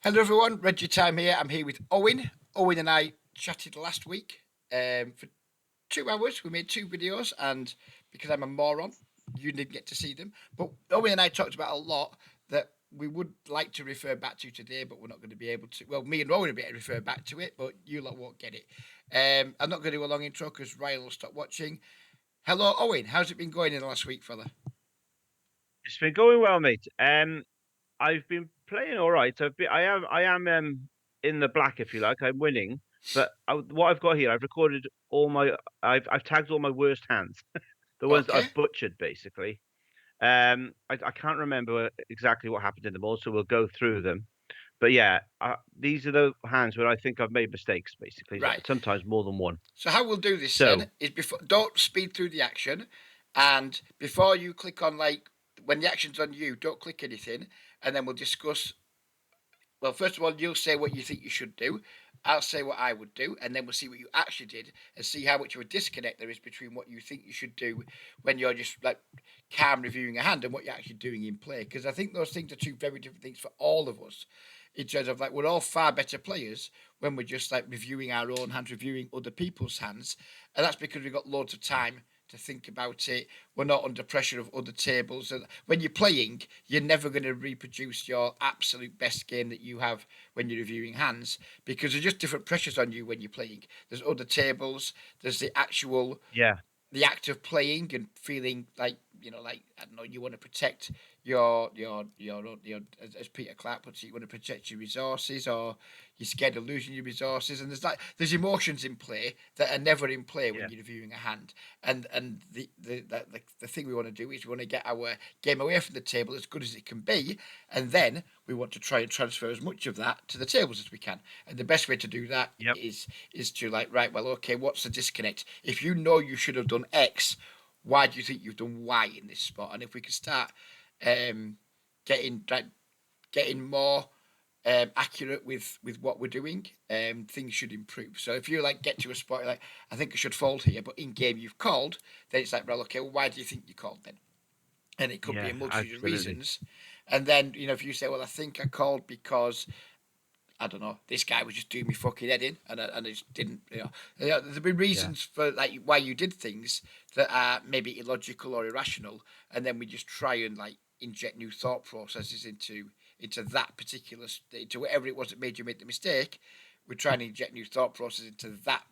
Hello everyone, Reggie Time here. I'm here with Owain. Owain and I chatted last week for 2 hours. We made two videos, and because I'm a moron, you didn't get to see them. But Owain and I talked about a lot that we would like to refer back to today, but we're not going to be able to. Well, me and Owain will be able to refer back to it, but you lot won't get it. I'm not going to do a long intro because Ryan will stop watching. Hello, Owain. How's it been going in the last week, fella? It's been going well, mate. I've been playing all right. I am in the black, if you like. I'm winning, but what I've got here, I've recorded I've tagged all my worst hands, the ones that Okay. I've butchered, basically. I can't remember exactly what happened in them all, so we'll go through them. But yeah, these are the hands where I think I've made mistakes, basically. Right. Sometimes more than one. So how we'll do this So then is before don't speed through the action, and before you click on like when the action's on you, don't click anything, and then we'll discuss. Well, first of all, you'll say what you think you should do. I'll say what I would do, and then we'll see what you actually did and see how much of a disconnect there is between what you think you should do when you're just like calm reviewing a hand and what you're actually doing in play. Because I think those things are two very different things for all of us. In terms of like we're all far better players when we're just like reviewing our own hands, reviewing other people's hands, and that's because we've got loads of time to think about it. We're not under pressure of other tables. And when you're playing, you're never going to reproduce your absolute best game that you have when you're reviewing hands because there's just different pressures on you when you're playing. There's other tables. There's the actual yeah, the act of playing and feeling like like I don't know, you want to protect your as Peter Clark puts it, you want to protect your resources, or you're scared of losing your resources, and there's emotions in play that are never in play when yeah, you're reviewing a hand, and the thing we want to do is we want to get our game away from the table as good as it can be, and then we want to try and transfer as much of that to the tables as we can, and the best way to do that yep, is to like, right, well, okay, what's the disconnect? If you know you should have done X, why do you think you've done Y in this spot? And if we can start um, getting getting more accurate with what we're doing, things should improve. So if you like get to a spot like I think I should fold here, but in game you've called, then it's like, well, okay, well, why do you think you called then? And it could be yeah, a multitude of absolutely. reasons. And then if you say, well, I think I called because I don't know, this guy was just doing me fucking head in, and I just didn't, there've been Yeah, reasons for like why you did things that are maybe illogical or irrational, and then we just try and like inject new thought processes into that particular into whatever it was that made you make the mistake. We're trying to inject new thought process into that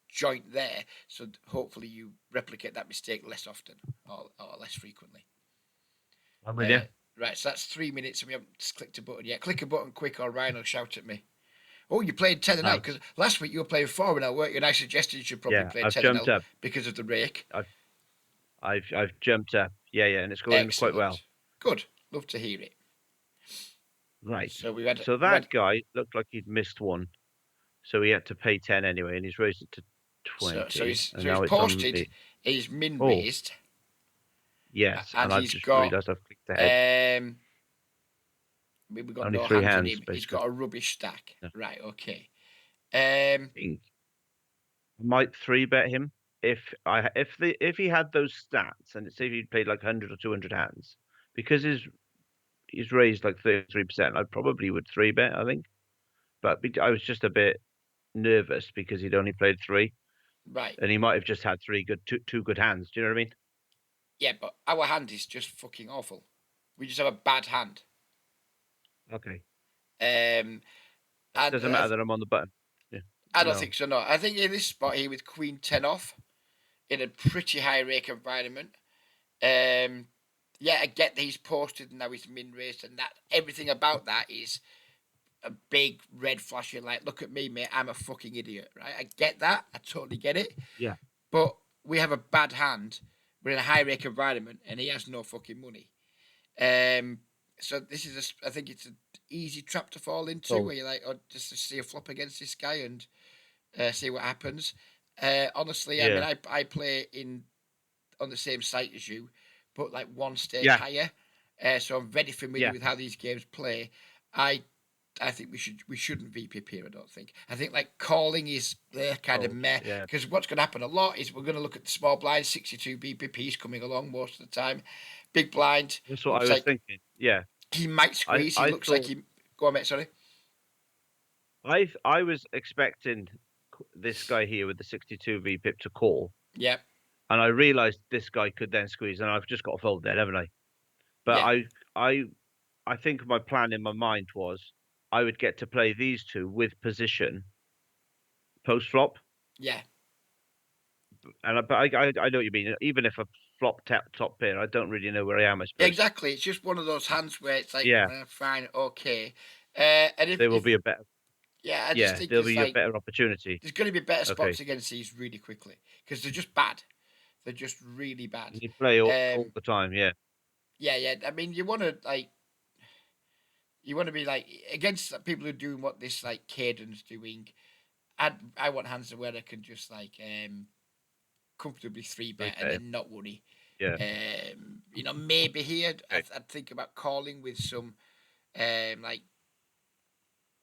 joint there, so hopefully you replicate that mistake less often or less frequently. I'm with you. Uh, right, so that's 3 minutes, and we haven't just clicked a button yet. Click a button quick, or Ryan will shout at me. Oh, you played 10 and 0 because Nice. last week you were playing 4 and 0, weren't you? And I suggested you should probably Yeah, play I've 10 and jumped 0 up. because of the rake. I've jumped up. Yeah, yeah, and it's going quite well. Excellent. Good. Love to hear it. Right. So So we had that guy looked like he'd missed one, so he had to pay 10 anyway, and he's raised it to so 20, and he's now it's on posted, me. he's min Oh, raised, yes, and and I've he's just got realised I've clicked ahead. um we've got Only no three hands on hands, him. He's basically. got a rubbish stack. Yeah. Right, okay. Um I might three bet him if he had those stats, and say if he'd played like 100 or 200 hands, because he's raised like 33%. I probably would three bet, I think, but I was just a bit nervous because he'd only played three. right. And he might have just had two good hands. Do you know what I mean? Yeah, but our hand is just fucking awful. We just have a bad hand. Okay. Um and Doesn't matter that I'm on the button. Yeah. I don't No. think so, no. I think in this spot here with Queen 10 off, in a pretty high rake environment. Um, yeah, I get that he's posted and now he's min raised, and that everything about that is a big red flashing light. Look at me, mate. I'm a fucking idiot, right? I get that. I totally get it. Yeah. But we have a bad hand. We're in a high rake environment, and he has no fucking money. Um, so this is, I think it's an easy trap to fall into, So where you're like, oh, just to see a flop against this guy and see what happens. Honestly, I mean, yeah. I play in on the same site as you, but like one stage Yeah. higher. So I'm very familiar Yeah. with how these games play. I I think we shouldn't VPP here. I don't think. I think like calling is kind of Oh, meh, yeah. because what's going to happen a lot is we're going to look at the small blind, 62 BPPs coming along most of the time. Big blind That's what I looks was like thinking. Yeah. he might I squeeze. He I looks like thought he. Go on, mate. Sorry. I was expecting this guy here with the 62 VPip to call, Yeah, and I realized this guy could then squeeze, and I've just got to fold then, haven't I? But yeah, I, I think my plan in my mind was I would get to play these two with position post flop, yeah. but I know what you mean. Even if a flop tap top pair, I don't really know where I am. I Yeah, suppose. exactly. It's just one of those hands where it's like, Yeah, fine, okay. And there will if be a better. yeah, I just Yeah, think there'll it's be a like better opportunity. there's going to be better Okay, spots against these really quickly because they're just bad. They're just really bad. you play all Um, the time. Yeah, yeah, yeah. I mean, you want to be like against people who are doing what this like Caden's doing. I want hands where I can just like comfortably three three bet and bet him. then not worry. Yeah. Maybe here Okay. I'd think about calling with some like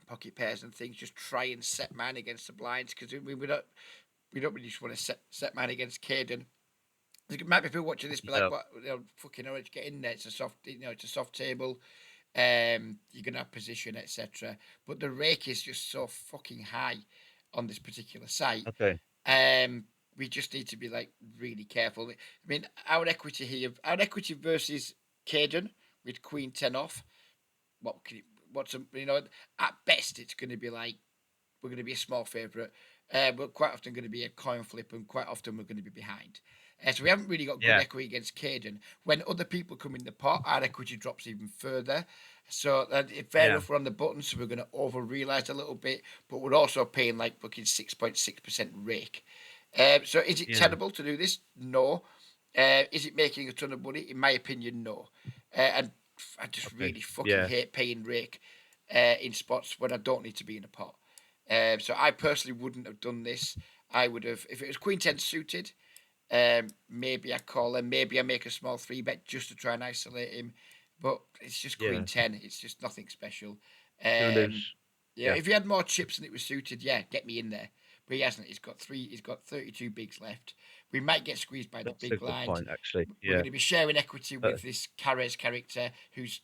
pocket pairs and things. Just try and set man against the blinds because we don't really just want to set man against Caden. There might be people watching this be like, No. "What? Fucking orange, get in there. It's a soft, it's a soft table. You're gonna have position, etc." But the rake is just so fucking high on this particular site. Okay. Um, we just need to be like really careful. I mean, our equity versus Caden with Queen 10 off. What can you, what's a, at best it's going to be like we're going to be a small favourite, but quite often going to be a coin flip, and quite often we're going to be behind. So we haven't really got good Yeah. equity against Caden. When other people come in the pot, our equity drops even further. So fair Yeah. enough, we're on the button, so we're going to over realize a little bit, but we're also paying like fucking 6.6% rake. So is it Yeah. terrible to do this? No. Is it making a ton of money? In my opinion, no. And I just Okay. really fucking Yeah. hate paying rake in spots when I don't need to be in a pot. So I personally wouldn't have done this. I would have, if it was Queen 10 suited, maybe I call him, maybe I make a small three bet just to try and isolate him. But it's just Queen Yeah. 10. It's just nothing special. Two Um, lives. yeah, Yeah. if he had more chips and it was suited, yeah, get me in there. But he hasn't. He's got 32 bigs left. We might get squeezed by the That's a big good blind. point, actually. We're Yeah. going to be sharing equity Uh, with this Carres character who's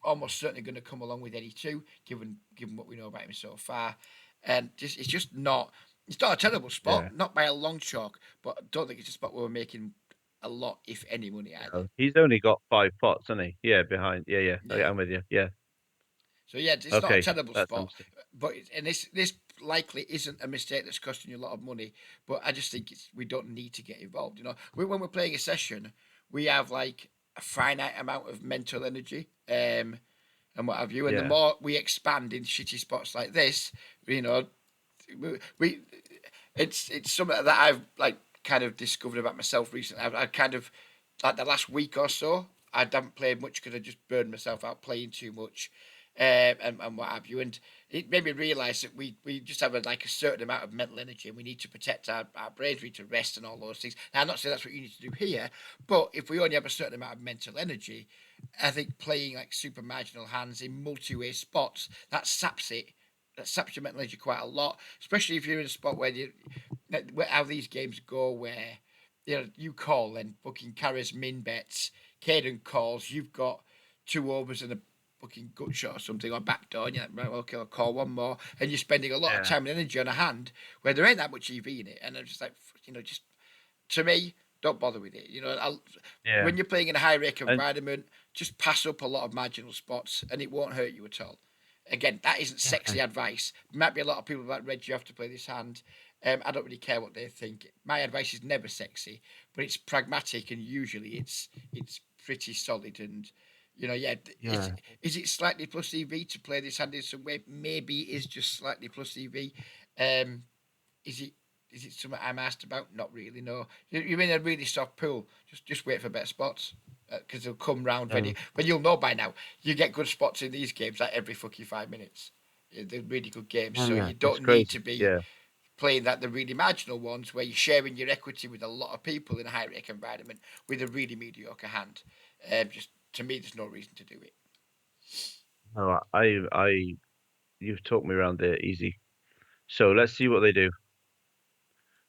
almost certainly going to come along with Eddie too, given what we know about him so far. And it's just not. It's not a terrible yeah. spot, not by a long chalk, but I don't think it's a spot where we're making a lot, if any, money either. No, he's only got 5 pots, hasn't he? Yeah. Behind. Yeah. Yeah. Okay, Yeah. I'm with you. Yeah. So yeah, it's not a Okay. terrible That's spot, understood. but and this likely isn't a mistake that's costing you a lot of money. But I just think we don't need to get involved. When we're playing a session, we have like a finite amount of mental energy. And what have you. And the Yeah. more we expand in shitty spots like this, you know, we it's something that I've like kind of discovered about myself recently. I kind of like the last week or so, I haven't played much because I just burned myself out playing too much, and what have you. And it made me realise that we just have like a certain amount of mental energy, and we need to protect our brains, we need to rest and all those things. Now, I'm not saying that's what you need to do here, but if we only have a certain amount of mental energy, I think playing like super marginal hands in multi-way spots that saps it. That saps your mental energy quite a lot, especially if you're in a spot where how these games go, where you call and fucking carries min bets, Caden calls, you've got two overs and a fucking gut shot or something or backdoor, and you're like, right, okay, I'll call one more, and you're spending a lot of Yeah. time and energy on a hand where there ain't that much EV in it, and I'm just like, just to me, don't bother with it. Yeah. When you're playing in a high rake And environment, just pass up a lot of marginal spots, and it won't hurt you at all. Again, that isn't sexy okay. advice. Might be a lot of people that read you have to play this hand. I don't really care what they think. My advice is never sexy, but it's pragmatic, and usually it's pretty solid. And yeah, Yeah. is it slightly plus EV to play this hand in some way? Maybe it is just slightly plus EV. Um, is it is it something I'm asked about? Not really. No. You're in a really soft pool. Just wait for better spots because they'll come round when No. you'll know by now. You get good spots in these games like every fucking 5 minutes. They're really good games, so Yeah. you It's don't need to crazy. be Yeah. playing that the really marginal ones where you're sharing your equity with a lot of people in a high rake environment with a really mediocre hand. Just to me, there's no reason to do it. No, you've talked me around there easy. So let's see what they do.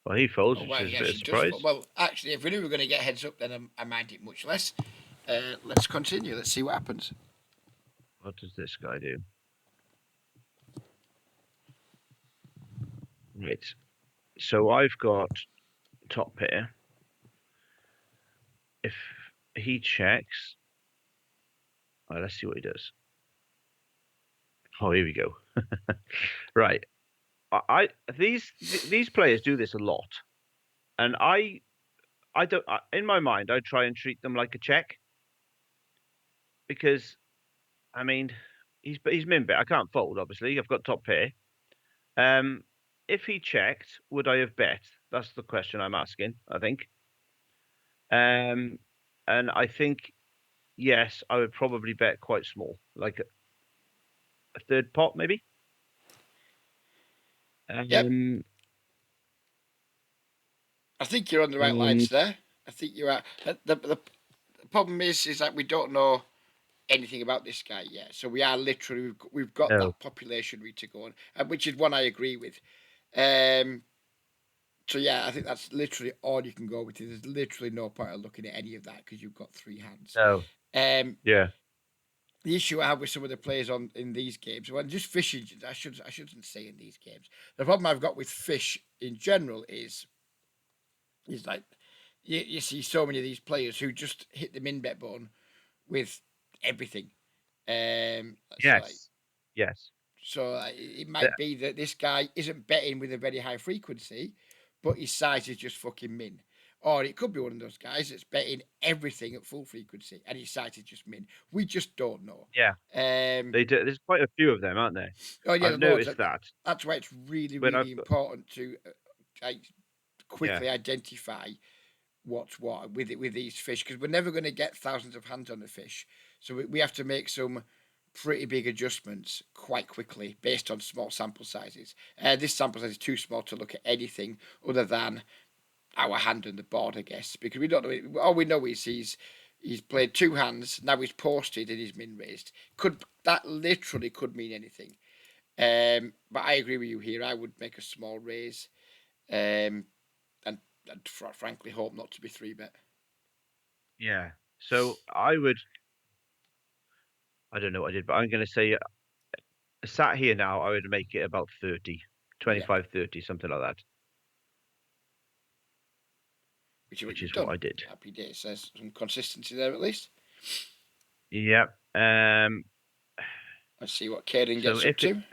Well, he folds, Oh which wow, is a he bit of actually does. surprise. Well, actually, if we knew we were going to get heads up, then I mind it much less. Let's continue. Let's see what happens. What does this guy do? Right. So I've got top pair. If he checks, let's see what he does. Oh, here we go. Right. These players do this a lot, and I don't. In my mind, I try and treat them like a check because I mean, he's min bet. I can't fold. Obviously, I've got top pair. Um, if he checked, would I have bet? That's the question I'm asking, I think. And I think yes, I would probably bet quite small, like a third pot maybe. Yep. Um, I think you're on the right lines and there. I think you're at the problem is that we don't know anything about this guy yet. So we are literally we've got no, that population read to go on, which is one I agree with. Um, so yeah, I think that's literally all you can go with. There's literally no point of looking at any of that because you've got three hands. no, Um, yeah, the issue I have with some of the players on in these games, well, just fishing, I shouldn't say in these games. The problem I've got with fish in general is like you see so many of these players who just hit the min bet button with everything. Um, so like yes, yes, it The- might be that this guy isn't betting with a very high frequency, but his size is just fucking min. Or it could be one of those guys that's betting everything at full frequency and his size is just min. We just don't know. yeah. Um, They do. There's quite a few of them, aren't there? oh yeah, I've there's loads. noticed that That's why it's really, when really I've got important to like, yeah, quickly identify what's what with it with these fish because we're never going to get thousands of hands on the fish, so we have to make some pretty big adjustments quite quickly based on small sample sizes. This sample size is too small to look at anything other than our hand on the board, I guess, because we don't know. All we know is he's played two hands. Now he's posted and he's min raised. Could that literally could mean anything? But I agree with you here. I would make a small raise. Um, and frankly hope not to be three bet. yeah. So I don't know what I did, but I'm going to say sat here now, I would make it about 30, Yeah, 25, 30, something like that, which is what which you've is what done. I did. Happy days. There's some consistency there at least. Yeah. Let's see what Caden So gets up to.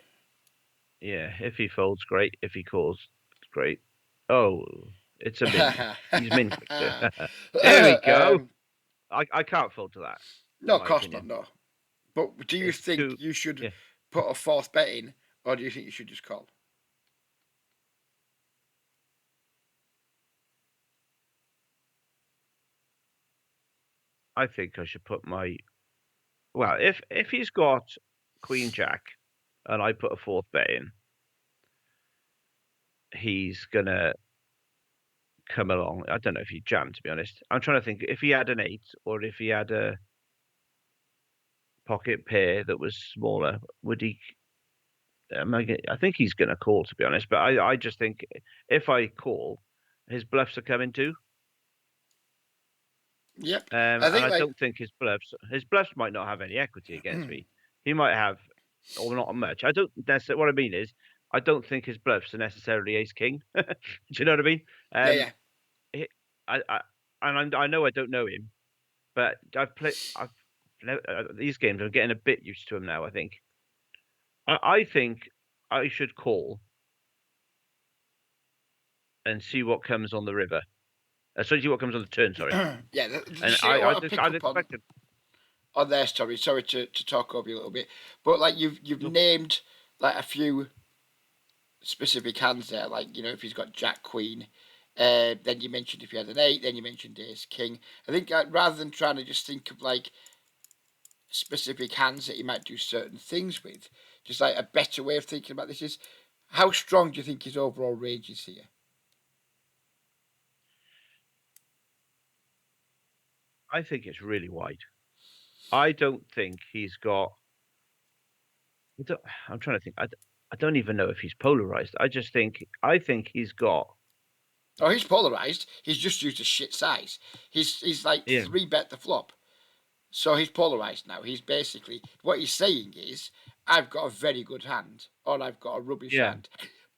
if he folds, great. If he calls, it's great. Oh, it's a min. He's min quick. There we go. um, I can't fold to that, no, in of my course not. opinion. No, but do you It's think too, you should yeah. put a fourth bet in, or do you think you should just call? I think I should put my well, if he's got Queen Jack and I put a fourth bet in, he's gonna come along. I don't know if he jammed, to be honest. I'm trying to think if he had an eight or if he had a pocket pair that was smaller, would he? I think he's going to call, to be honest. But I just think if I call, his bluffs are coming too. Yep, I And think I like don't think his bluffs might not have any equity against me. He might have, or not much. I don't necessarily. What I mean is, I don't think his bluffs are necessarily ace king. Do you know what I mean? yeah, Um, yeah, he, I and I know I don't know him, but these games. I'm getting a bit used to him now. I think. I think I should call and see what comes on the river. Sorry, see what comes on the turn. Sorry, yeah. and See, what I pick I'd up expected. on their story. Sorry to talk over you a little bit, but like you've No, named like a few specific hands there. Like if he's got Jack Queen, then you mentioned if he had an eight, then you mentioned Ace King. I think rather than trying to just think of like specific hands that he might do certain things with, just like a better way of thinking about this is how strong do you think his overall range is here? I think it's really wide. I don't think he's got. I'm trying to think. I don't even know if he's polarized. I think he's got. Oh, he's polarized. He's just used a shit size. He's like Yeah, three bet the flop. So he's polarized now. He's basically what he's saying is, I've got a very good hand, or I've got a rubbish yeah, hand.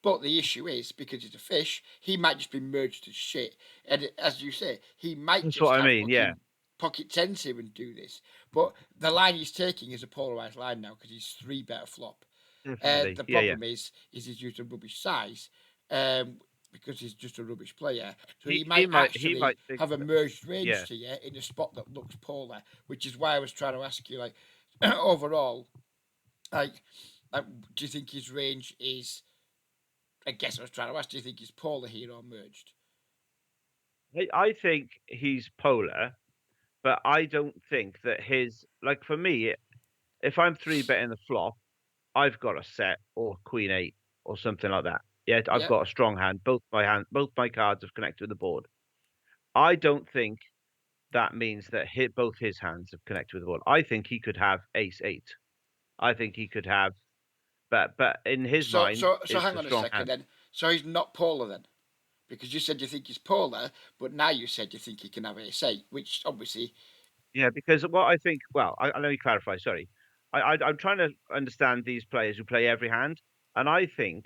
But the issue is, because he's a fish, he might just be merged to shit. And as you say, he might That's just what I have mean. Yeah, fucking pocket tens here and do this. But the line he's taking is a polarised line now because he's 3-bet flop. definitely. The Yeah, yeah. problem is he's used a rubbish size because he's just a rubbish player. So he He might he actually might think. have a merged range Yeah, to you in a spot that looks polar, which is why I was trying to ask you, like, overall, like, do you think his range is? I guess I was trying to ask, do you think he's polar here or merged? I think he's polar, but I don't think that his like for me. If I'm three betting the flop, I've got a set or queen eight or something like that. Yeah, I've Yep. got a strong hand. Both my cards have connected with the board. I don't think that means that both his hands have connected with the board. I think he could have ace eight. I think he could have, but in his So mind, so so it's hang a on a strong second hand. then. So he's not polar then, because you said you think he's polar, but now you said you think he can have ace-8, which obviously. Yeah, because what I think, well, let me clarify. Sorry, I'm trying to understand these players who play every hand, and I think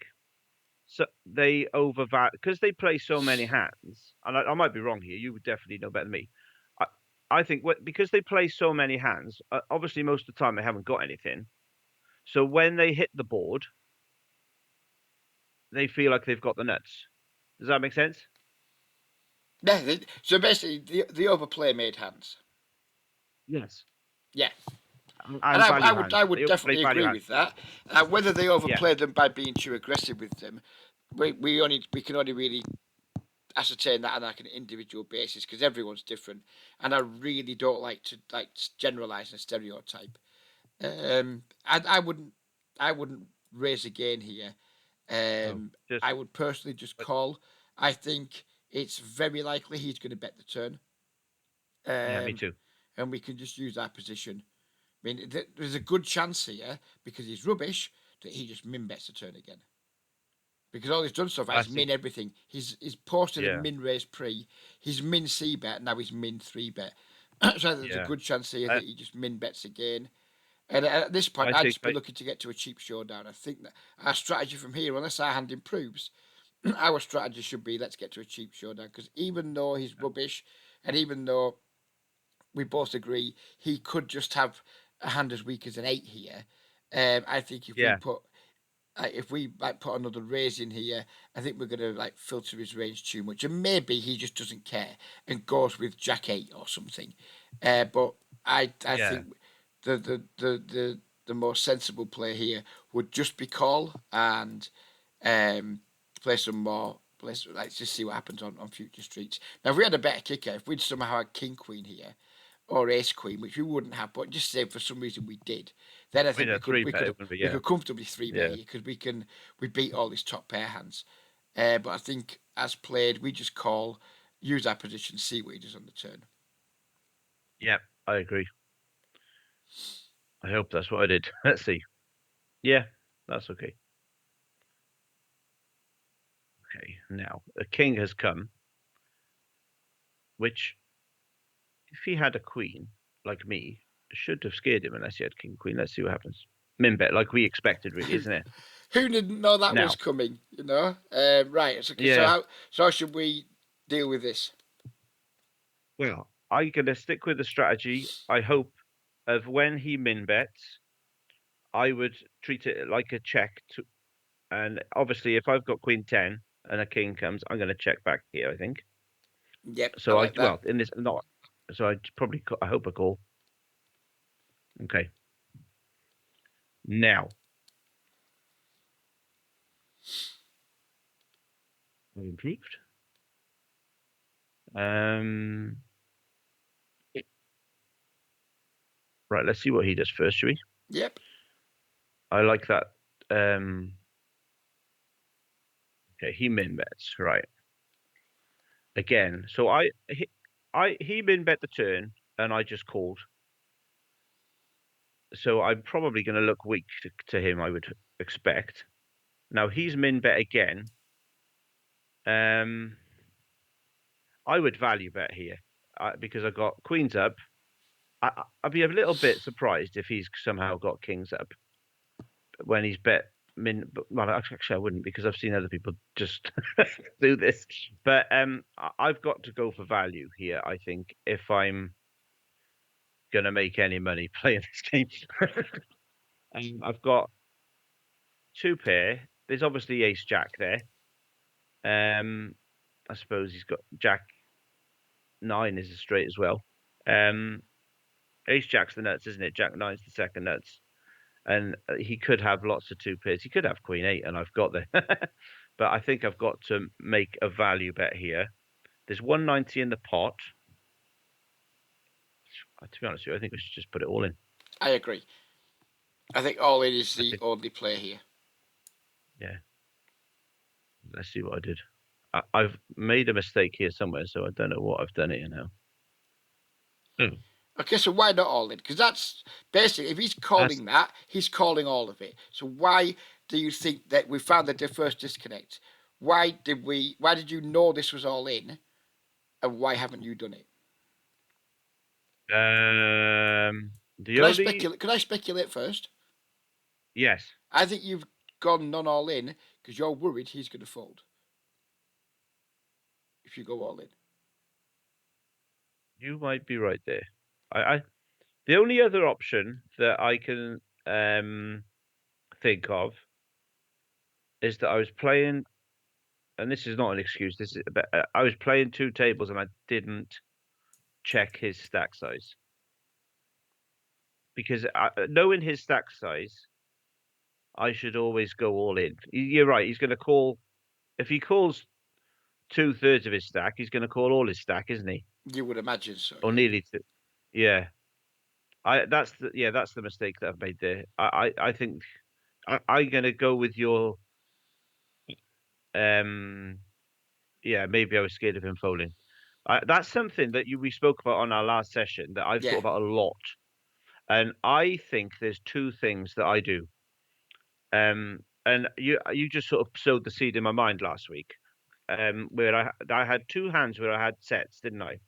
so they overvalue because they play so many hands. And I might be wrong here. You would definitely know better than me. I, I think because they play so many hands, obviously most of the time they haven't got anything. So when they hit the board, they feel like they've got the nuts. Does that make sense? Yeah, so basically the overplay made hands. Yes. Yeah, and And I value would hands. I They would overplay definitely value agree hands. with that. Whether they Yeah. overplayed them by being too aggressive with them, we can only really ascertain that on like an individual basis because everyone's different, and I really don't like to generalize and stereotype. I wouldn't raise again here. Oh, I just would personally just but call. I think it's very likely he's going to bet the turn, yeah, me um, too. and we can just use that position. I mean, there's a good chance here because he's rubbish that he just min bets the turn again. Because all he's done so far I is see. min everything. He's posted a Yeah. min raise pre. He's min C bet. Now he's min 3-bet. So there's a Yeah. good chance here I, that he just min bets again. And at this point, I I'd think just be looking to get to a cheap showdown. I think that our strategy from here, unless our hand improves, our strategy should be let's get to a cheap showdown. Because even though he's rubbish, and even though we both agree he could just have a hand as weak as an 8 here, I think yeah. if we like put another raise in here, I think we're gonna like filter his range too much, and maybe he just doesn't care and goes with Jack 8 or something. But I Yeah. think the more sensible play here would just be call and um, play some more. Let's just see what happens on future streets. Now, if we had a better kicker, if we'd somehow had King Queen here or Ace Queen, which we wouldn't have, but just say for some reason we did, then I I mean think a three bet it would be, we yeah. could comfortably 3-bet Yeah. here because we beat all his top pair hands. But I think as played, we just call, use our position, see what he does on the turn. Yeah. I agree. I hope that's what I did. Let's see. Yeah, that's okay. Okay, now a king has come, which if he had a queen like me, should have scared him unless he had king queen. Let's see what happens. Min bet like we expected, really, isn't it? Who didn't know that was Now, coming? Right. So yeah. how should we deal with this? Well, I'm gonna stick with the strategy. I hope of when he min bets, I would treat it like a check to, and obviously if I've got queen 10 and a king comes, I'm gonna check back here, I think. Yep, I So like that. in this not, so I probably I hope I call. Okay. Now, I improved. Um, right, let's see what he does first, shall we? Yep. I like that. Um, okay, he min bets, right. Again, so he min bet the turn and I just called. So I'm probably going to look weak to him, I would expect. Now he's min bet again. Um, I would value bet here because I got queens up. I'd be a little bit surprised if he's somehow got kings up when he's bet well, actually, I wouldn't because I've seen other people just do this. But I've got to go for value here. I think if I'm gonna make any money playing this game, I've got two pair. There's obviously Ace Jack there. Um, I suppose he's got Jack 9 is a straight as well. Um, Ace Jack's the nuts, isn't it? Jack 9's the second nuts. And he could have lots of two pairs. He could have Queen 8, and I've got the. But I think I've got to make a value bet here. There's 190 in the pot. To be honest with you, I think we should just put it all in. I agree. I think all in is I the think, only play here. yeah. Let's see what I did. I've made a mistake here somewhere, so I don't know what I've done here now. Oh, Okay, so why not all in? Because that's basically, if he's that's calling that, he's calling all of it. So why do you think that we found the first disconnect? Why did we? Why did you know this was all in, and why haven't you done it? the only Could I speculate first? yes, I think you've gone non all in because you're worried he's going to fold if you go all in. you might be right there. I the only other option that I can think of is that I was playing, and this is not an excuse. This is, but I was playing two tables and I didn't check his stack size because knowing his stack size, I should always go all in. You're right. He's going to call if he calls 2/3 of his stack, he's going to call all his stack, isn't he? You would imagine so, Or yeah. nearly to. Yeah, that's the mistake that I've made there. I think I'm going to go with your um. Yeah, maybe I was scared of him folding. That's something that we spoke about on our last session that I've thought Yeah, about a lot, and I think there's two things that I do. And you just sort of sowed the seed in my mind last week. Where I had two hands where I had sets, didn't I?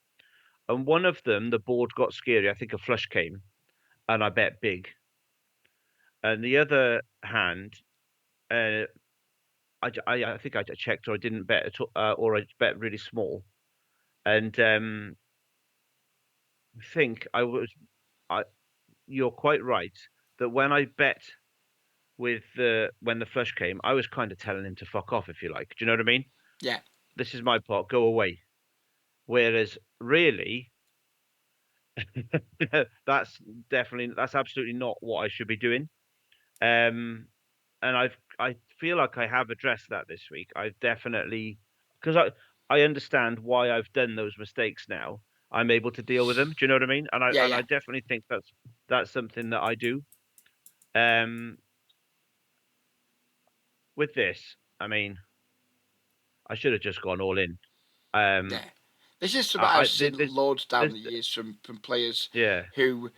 And one of them, the board got scary. I think a flush came, and I bet big. And the other hand, uh, I think I checked or I didn't bet at all, or I bet really small. And I think I you're quite right that when I bet with when the flush came, I was kind of telling him to fuck off, if you like. Do you know what I mean? yeah, This is my pot, go away. Whereas really, that's absolutely not what I should be doing. Um, and I feel like I have addressed that this week. I've definitely because I understand why I've done those mistakes now. I'm able to deal with them. Do you know what I mean? And I yeah, and yeah, I definitely think that's something that I do. Um, with this, I mean, I should have just gone all in. Um, yeah. This is something I I've seen loads down there's the years from players yeah, who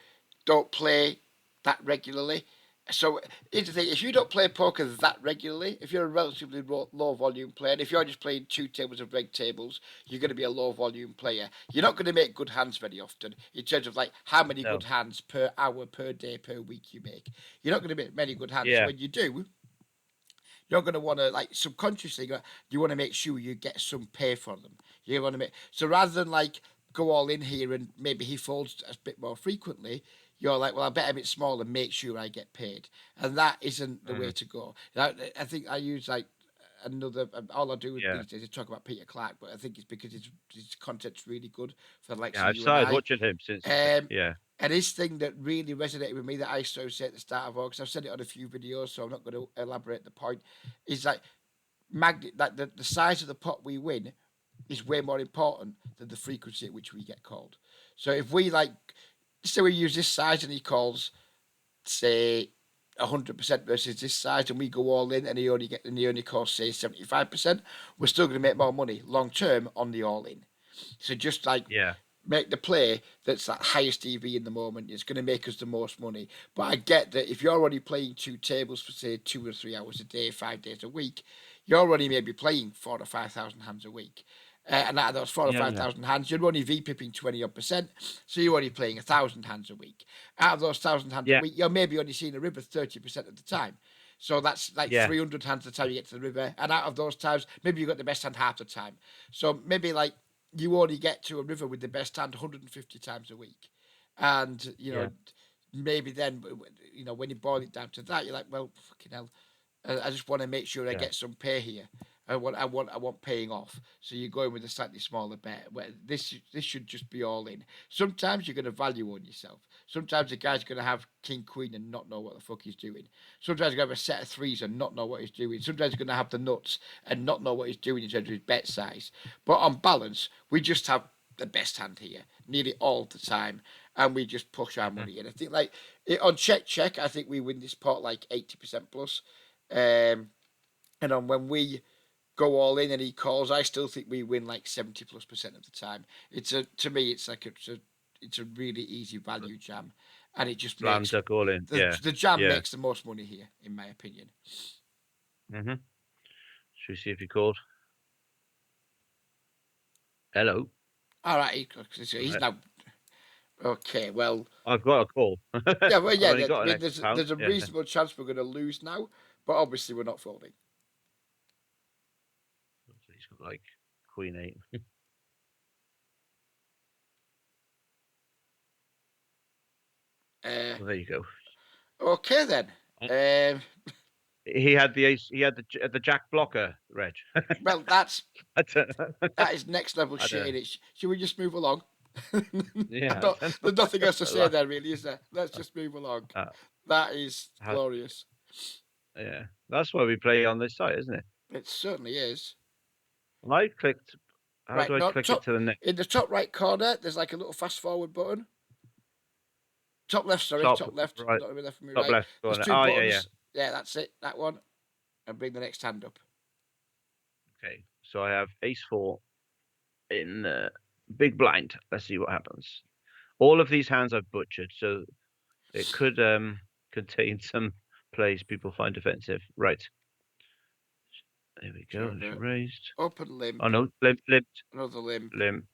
don't play that regularly. So here's the thing: if you don't play poker that regularly, if you're a relatively low volume player, and if you're just playing two tables of reg tables, you're going to be a low volume player. You're not going to make good hands very often in terms of like how many good no, hands per hour, per day, per week you make. You're not going to make many good hands. So yeah, when you do, you're going to want to like subconsciously you want to make sure you get some pay for them. You want to make so rather than like go all in here and maybe he folds a bit more frequently. You're like, well, I bet a bit smaller and make sure I get paid, and that isn't the way mm, to go. I think I use like another. All I do yeah, these days is talk about Peter Clark, but I think it's because his content's really good for the likes yeah. of I've you and started I. watching him since he's Um, yeah, and his thing that really resonated with me that I sort of say at the start of August, I've said it on a few videos, so I'm not going to elaborate the point, is like like the size of the pot we win is way more important than the frequency at which we get called. So if we like, say we use this size and he calls, say, 100% versus this size, and we go all in, and he only calls say 75%, we're still going to make more money long term on the all in. So just like yeah, make the play that's that highest EV in the moment. It's going to make us the most money. But I get that if you're already playing two tables for say 2 or 3 hours a day, 5 days a week, you're already maybe playing 4 or 5 thousand hands a week. And out of those four or yeah, five yeah, thousand hands, you're only VPipping 20% so you're only playing 1,000 hands a week. Out of those 1,000 hands a yeah, week, you're maybe only seeing a river 30% of the time. So that's like Yeah. 300 hands the time you get to the river. And out of those times, maybe you got the best hand half the time. So maybe like you only get to a river with the best hand 150 times a week. And, Yeah. maybe then, when you boil it down to that, you're like, well, fucking hell, I just want to make sure I Yeah. get some pay here. I want paying off. So you're going with a slightly smaller bet. Where this should just be all in. Sometimes you're going to value on yourself. Sometimes the guy's going to have king queen and not know what the fuck he's doing. Sometimes he's going to have a set of threes and not know what he's doing. Sometimes he's going to have the nuts and not know what he's doing in terms of his bet size. But on balance, we just have the best hand here nearly all the time, and we just push our Mhm. money in. I think like on check, I think we win this pot like 80% plus. And on when we go all in and he calls, I still think we win like 70+% of the time. To me, it's a really easy value jam, and it just Slam makes dunk all in. Yeah. the jam Yeah. makes the most money here, in my opinion. Hmm. Should we see if he called? Hello. All right, he's Right. now okay. Well, I've got a call. yeah, well, I've yeah. only I got an mean, extra pound. there's a Yeah. reasonable chance we're going to lose now, but obviously we're not folding. He's got like Queen 8. Uh, Well, there you go. okay then. Um, He had the ace. He had the Jack blocker, Reg. well, I don't, that is next level I shit don't, in it. Should we just move along? I yeah, I don't, don't there's nothing else to say know. there, really, is there? Let's just move along. Uh, That is how, glorious. yeah, that's why we play on this site, isn't it? It certainly is. Well, I clicked. How Right, do I no, click it top to the next in the top right corner, there's like a little fast forward button. Top left, sorry, top top left, right, not me left and me top right. left There's corner? two Oh yeah, yeah. buttons. Yeah, that's it. That one, and bring the next hand up. Okay, so I have ace four in big blind. Let's see what happens. All of these hands I've butchered, so it could contain some plays people find offensive. Right, there we So we go. have It's a raised. open Oh limp, no, limp, limp, another limp. limp,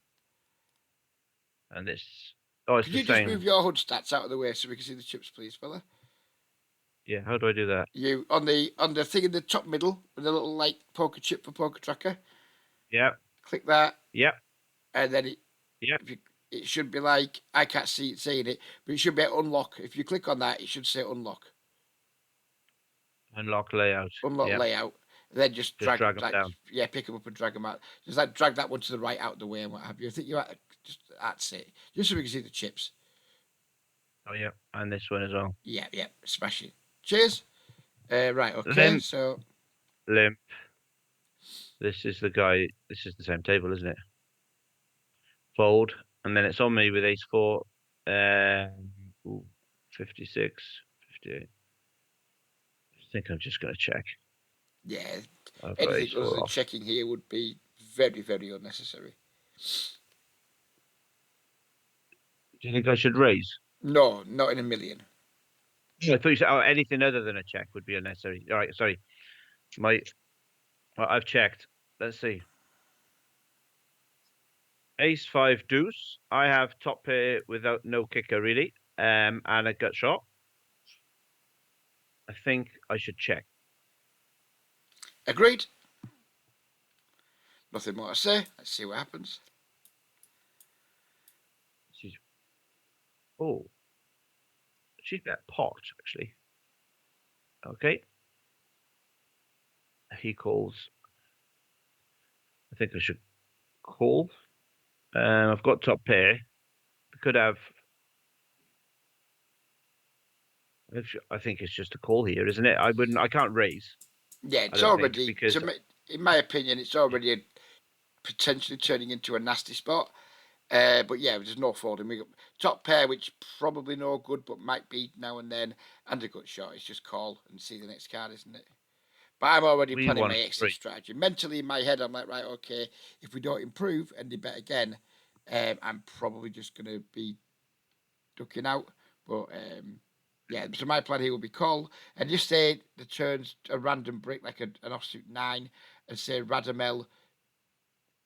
and this. Oh, it's Could the you just move same. your HUD stats out of the way so we can see the chips, please, fella? Yeah, how do I do that? You on the thing in the top middle with the little like poker chip for poker tracker. Yeah, Click that, yeah, and then yeah. if you, it should be like I can't see it saying it, but it should be unlock. If you click on that, it should say unlock, Unlock layout. unlock Yeah, layout. And then just just drag, drag them like, down. yeah, pick them up and drag them out. Just like drag that one to the right out of the way and what have you. I think you're just that's it. Just so we can see the chips. Oh yeah, and this one as well. Yeah, yeah, smash it. Cheers. Right, okay. Limp, So limp. This is the guy. This is the same table, isn't it? Fold, and then it's on me with ace four. Ooh, 56, 58. I think I'm just going to check. yeah, I've got anything ace other four than off. checking here would be very, very unnecessary. Do you think I should raise? No, not in a million. I thought you said anything other than a check would be unnecessary. All right, sorry. My, well, I've checked. Let's see. Ace five deuce. I have top pair without no kicker really. And a gut shot. I think I should check. Agreed. Nothing more to say. Let's see what happens. She's oh, she's bet pot actually. Okay. He calls. I think I should call. I've got top pair. Could have. I think it's just a call here, isn't it? I wouldn't. I can't raise. Yeah, I it's don't think already because in my opinion, it's already potentially turning into a nasty spot. But yeah, there's no folding. We got top pair, which probably no good, but might be now and then, and a good shot. It's just call and see the next card, isn't it? But I'm already we planning won my exit three. strategy. Mentally in my head, I'm like, right, okay, if we don't improve and they bet again, I'm probably just going to be ducking out. But yeah, so my plan here will be call and just say the turns a random brick like an offsuit nine and say Radamel,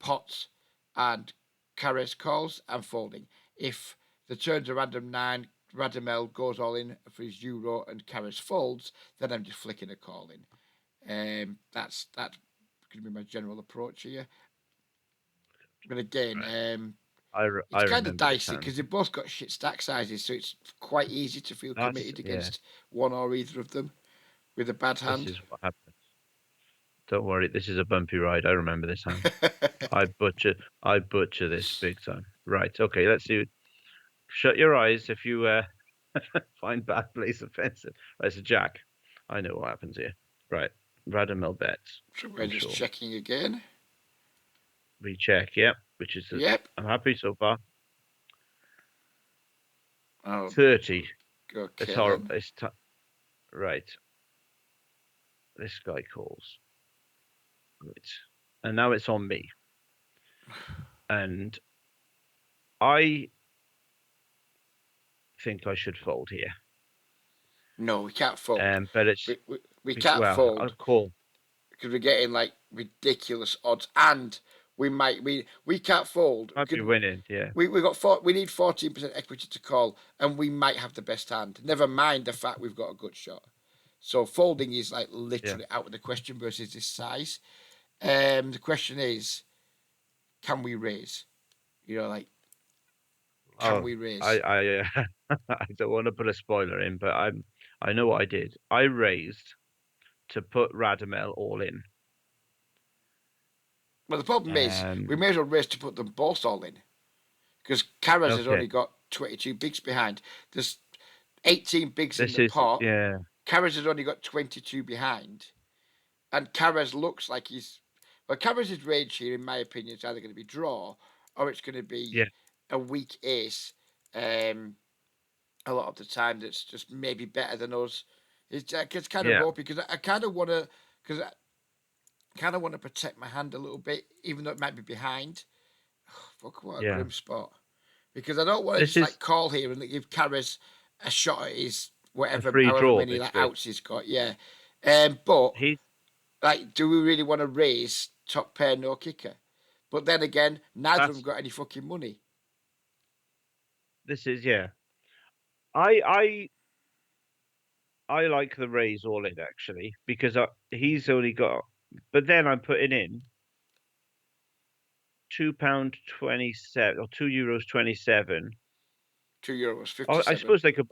pots, and Carres calls and folding. If the turns a random nine, Radamel goes all in for his euro and Karras folds, then I'm just flicking a call in. That's going to be my general approach here. But again, Right. I it's kind of remember this dicey hand. because they've both got shit stack sizes, so it's quite easy to feel committed Yeah. against one or either of them with a bad This hand. is what happens. Don't worry, this is a bumpy ride. I remember this hand. I butcher this big time. Right. Okay. Let's see. Shut your eyes if you find bad place offensive. Right, it's a jack. I know what happens here. Right. Radamel bets. So we're I'm just sure. checking again. Recheck. Yep. Which is Yep. I'm happy so far. Oh, 30. It's okay horrible. then. Right. This guy calls. Right. And now it's on me. And I think I should fold here. No, we can't fold. But it's We can't well, I'll fold call. because we're getting like ridiculous odds, and we can't fold. Might be winning. Yeah. We need 14% equity to call, and we might have the best hand. Never mind the fact we've got a good shot. So folding is like Yeah. literally out of the question versus this size. The question is, can we raise? You know, like can Oh, we raise? I I don't want to put a spoiler in, but I know what I did. I raised to put Radamel all in. Well, the problem is we may as well raise to put them both all in because Carras has Okay. only got 22 bigs behind. There's 18 bigs in This the is pot. yeah, Carras has only got 22 behind, and Carras looks like he's. Well, Carras' range here, in my opinion, is either going to be draw or it's going to be yeah, a weak ace. A lot of the time, that's just maybe better than us. It's kind of yeah. ropey because I kind of want to because I kind of want to protect my hand a little bit, even though it might be behind. Fuck, what a Yeah. grim spot. Because I don't want to This just like is call here and give Carras a shot at his a whatever, free however draw, many this like bit. outs he's got. Yeah, but He's like, do we really want to raise top pair no kicker? But then again, neither of them that's got any fucking money. this is yeah. I I I like the raise all in actually because he's only got. But then I'm putting in £2.27 or €2 27. €2, I 57. suppose they could.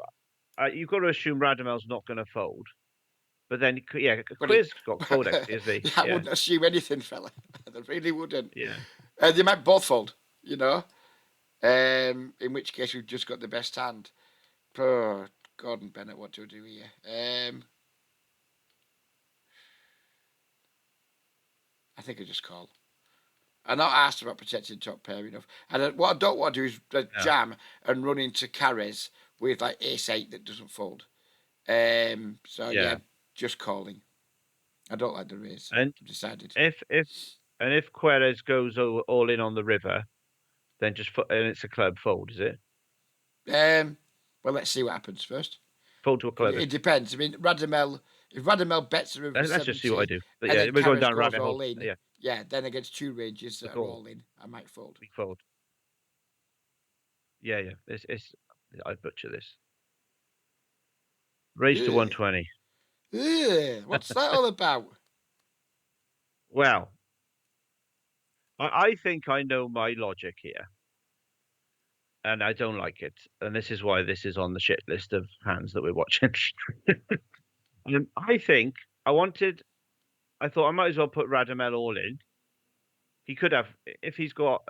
You've got to assume Radamel's not going to fold. But then, yeah, But it, Quiz's got fold equity, is he? I Yeah, wouldn't assume anything, fella. I really wouldn't. yeah. They might both fold, you know. In which case we've just got the best hand. Oh, Gordon Bennett, what do we do here? I think I just call. I'm not asked about protecting top pair enough. And what I don't want to do is Yeah, jam and run into Carres with like ace eight that doesn't fold. So yeah, yeah. just calling. I don't like the raise. And I've decided. if and if Querez goes all in on the river, then and it's a club fold, is it? Um, well, let's see what happens first. Fold to a Because club. it depends. I mean, if Radamel bets the river for Let's just see what I 70 do. But and yeah, then we're going Carres down goes rabbit hole. all in, Yeah, yeah, then against two ranges we that are call. all in, I might fold. We fold. Yeah, yeah. It's I butcher this. Raise to Ugh. 120. Ugh. What's that all about? Well, I think I know my logic here, and I don't like it. And this is why this is on the shit list of hands that we're watching. I think I thought I might as well put Radamel all in. He could have if he's got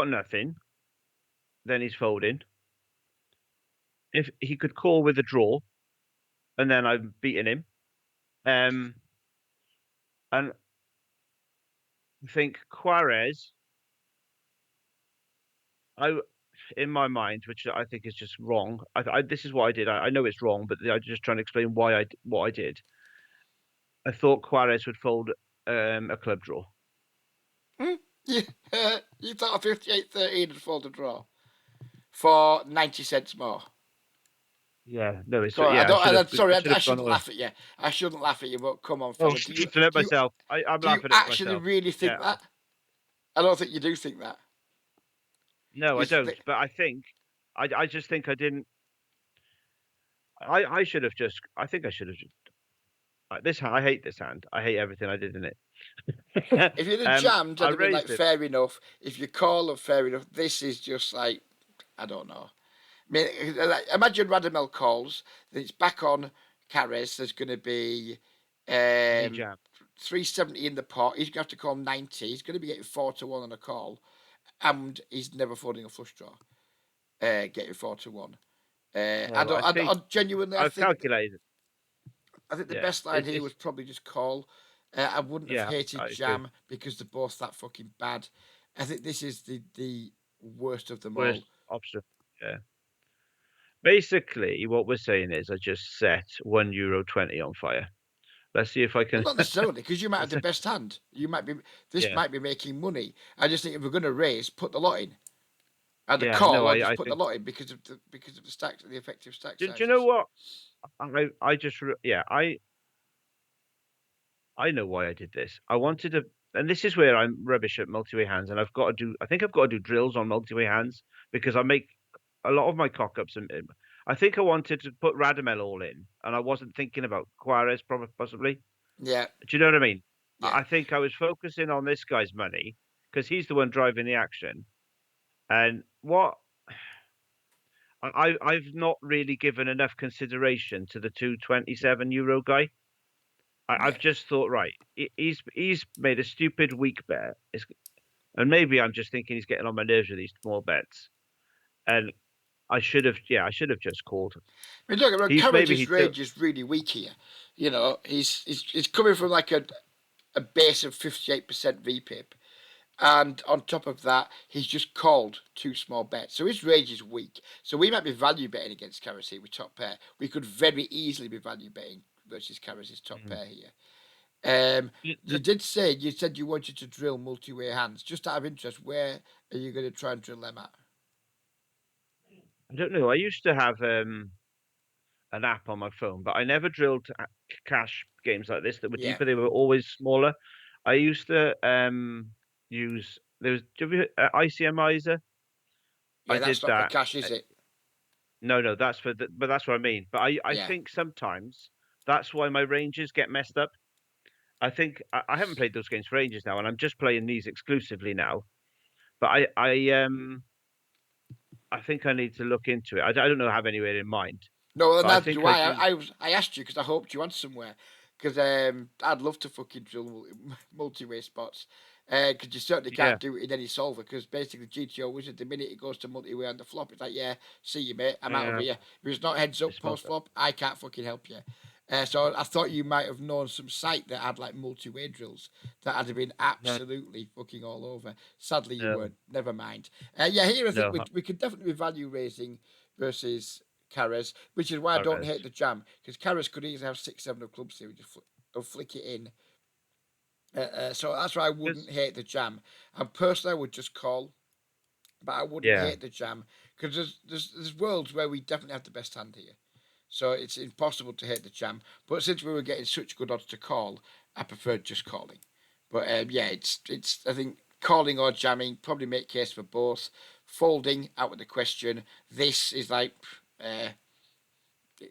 nothing, then he's folding. If he could call with a draw, and then I'm beating him. And I think Quarez, I in my mind, which I think is just wrong. This is what I did. I know it's wrong, but I'm just trying to explain what I did. I thought Quarez would fold a club draw. Hmm? You, you thought a 58-13 would fold a draw for 90 cents more. Yeah, no, it's Go on, yeah. sorry, I should I have gone shouldn't all in. laugh at you. I shouldn't laugh at you, but come on, Oh, fella. laughing at myself. I'm Do you laughing at actually myself. really Yeah, think that? I don't think you do think that. No, I Is don't. the, But I just think I didn't. I should have just. I think I should have. This I hate this hand. I hate everything I did in it. if you'd have jammed, I I'd have been like raised it. fair enough. If you call them fair enough, this is just like I don't know. I mean, like, imagine Radamel calls, then it's back on Carres. There's going to be And he um, jammed. 370 in the pot. He's going to have to call 90. He's going to be getting 4-1 on a call, and he's never folding a flush draw, getting 4-1. Well, I think I genuinely, I've calculated. I think the Yeah, best line here it's was probably just call. I wouldn't have yeah. hated I agree. Jam because they're both that fucking bad. I think this is the worst of them all. Worst option. Yeah. Basically, what we're saying is I just set €1.20 on fire. Let's see if I Well, can. not necessarily, because you might have the best hand. You might be this Yeah, might be making money. I just think if we're going to raise, put the lot in. Either yeah. call No, or just I put the think. lot in because of the stack, the effective stack Do you know sizes. what? I just yeah. I know why I did this. I wanted to, and this is where I'm rubbish at multi-way hands, and I've got to do. I think I've got to do drills on multi-way hands because I make a lot of my cock ups, and I think I wanted to put Radamel all in, and I wasn't thinking about Quares probably possibly. Yeah, Do you know what I mean? yeah. I think I was focusing on this guy's money because he's the one driving the action, and what I've not really given enough consideration to the 227 euro guy. Yeah. I've just thought, right, he's made a stupid weak bet. And maybe I'm just thinking he's getting on my nerves with these small bets. And I should have just called. I mean, look, Maybe Carriage's he took, range is really weak here. You know, he's coming from like a base of 58% VPIP. And on top of that, he's just called two small bets. So his range is weak. So we might be value betting against Karras here with top pair. We could very easily be value betting versus Karras' top mm, pair here. Um, you the- did say, you said you wanted to drill multi-way hands. Just out of interest, where are you going to try and drill them at? I don't know. I used to have an app on my phone, but I never drilled cash games like this that were Yeah. deeper. They were always smaller. I used to use do you have ICMizer? I Yeah, did that's not for that. cash, is it? No, no, but that's what I mean. But I Yeah. think sometimes that's why my ranges get messed up. I think I haven't played those games for ages now, and I'm just playing these exclusively now. But I think I need to look into it. I don't know have anywhere in mind, No, and but I neither think do I I. do. I asked you because I hoped you had somewhere. Because I'd love to fucking drill multi-way spots. Because you certainly Yeah, can't do it in any solver. Because basically GTO Wizard, the minute it goes to multi-way on the flop, it's like, yeah, see you, mate. I'm out of yeah, here. If it's not heads up it's smoked post up. flop, I can't fucking help you. So I thought you might have known some site that had like multi-way drills that had been No, absolutely fucking all over. Sadly, you no, weren't. Never mind. Yeah, here I think no, we could definitely be value raising versus Carras, which is why I don't hate Alvarez. the jam because Carras could easily have 6-7 of clubs here, just flick it in. So that's why I wouldn't Because hate the jam. And personally, I would just call, but I wouldn't yeah, hate the jam because there's worlds where we definitely have the best hand here. So it's impossible to hate the jam. But since we were getting such good odds to call, I preferred just calling. But yeah, it's I think calling or jamming probably make case for both. Folding out of the question. This is like uh,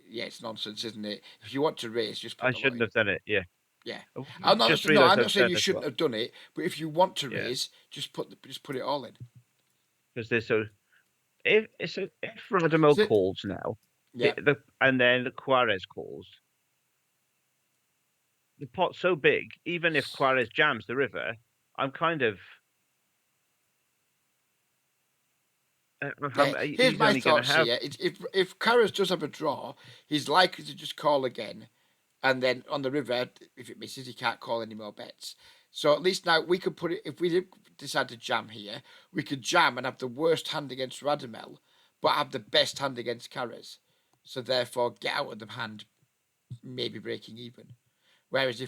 yeah, it's nonsense, isn't it? If you want to raise, just put I the lot shouldn't in. have done it. Yeah, Yeah, oh, I'm just not. No, realised I'm not I've saying done you as shouldn't well. have done it, but if you want to Yeah, raise, just put it all in. because they're so. If Radamel Is it? calls now, Yeah. and then Quares calls, the pot's so big. Even if Quares jams the river, I'm kind of Yeah, here's he's my only going to thoughts have. here. If Karras does have a draw, he's likely to just call again, and then on the river, if it misses, he can't call any more bets. So at least now we could put it. If we did decide to jam here, we could jam and have the worst hand against Radamel, but have the best hand against Karras. So therefore, get out of the hand, maybe breaking even. Whereas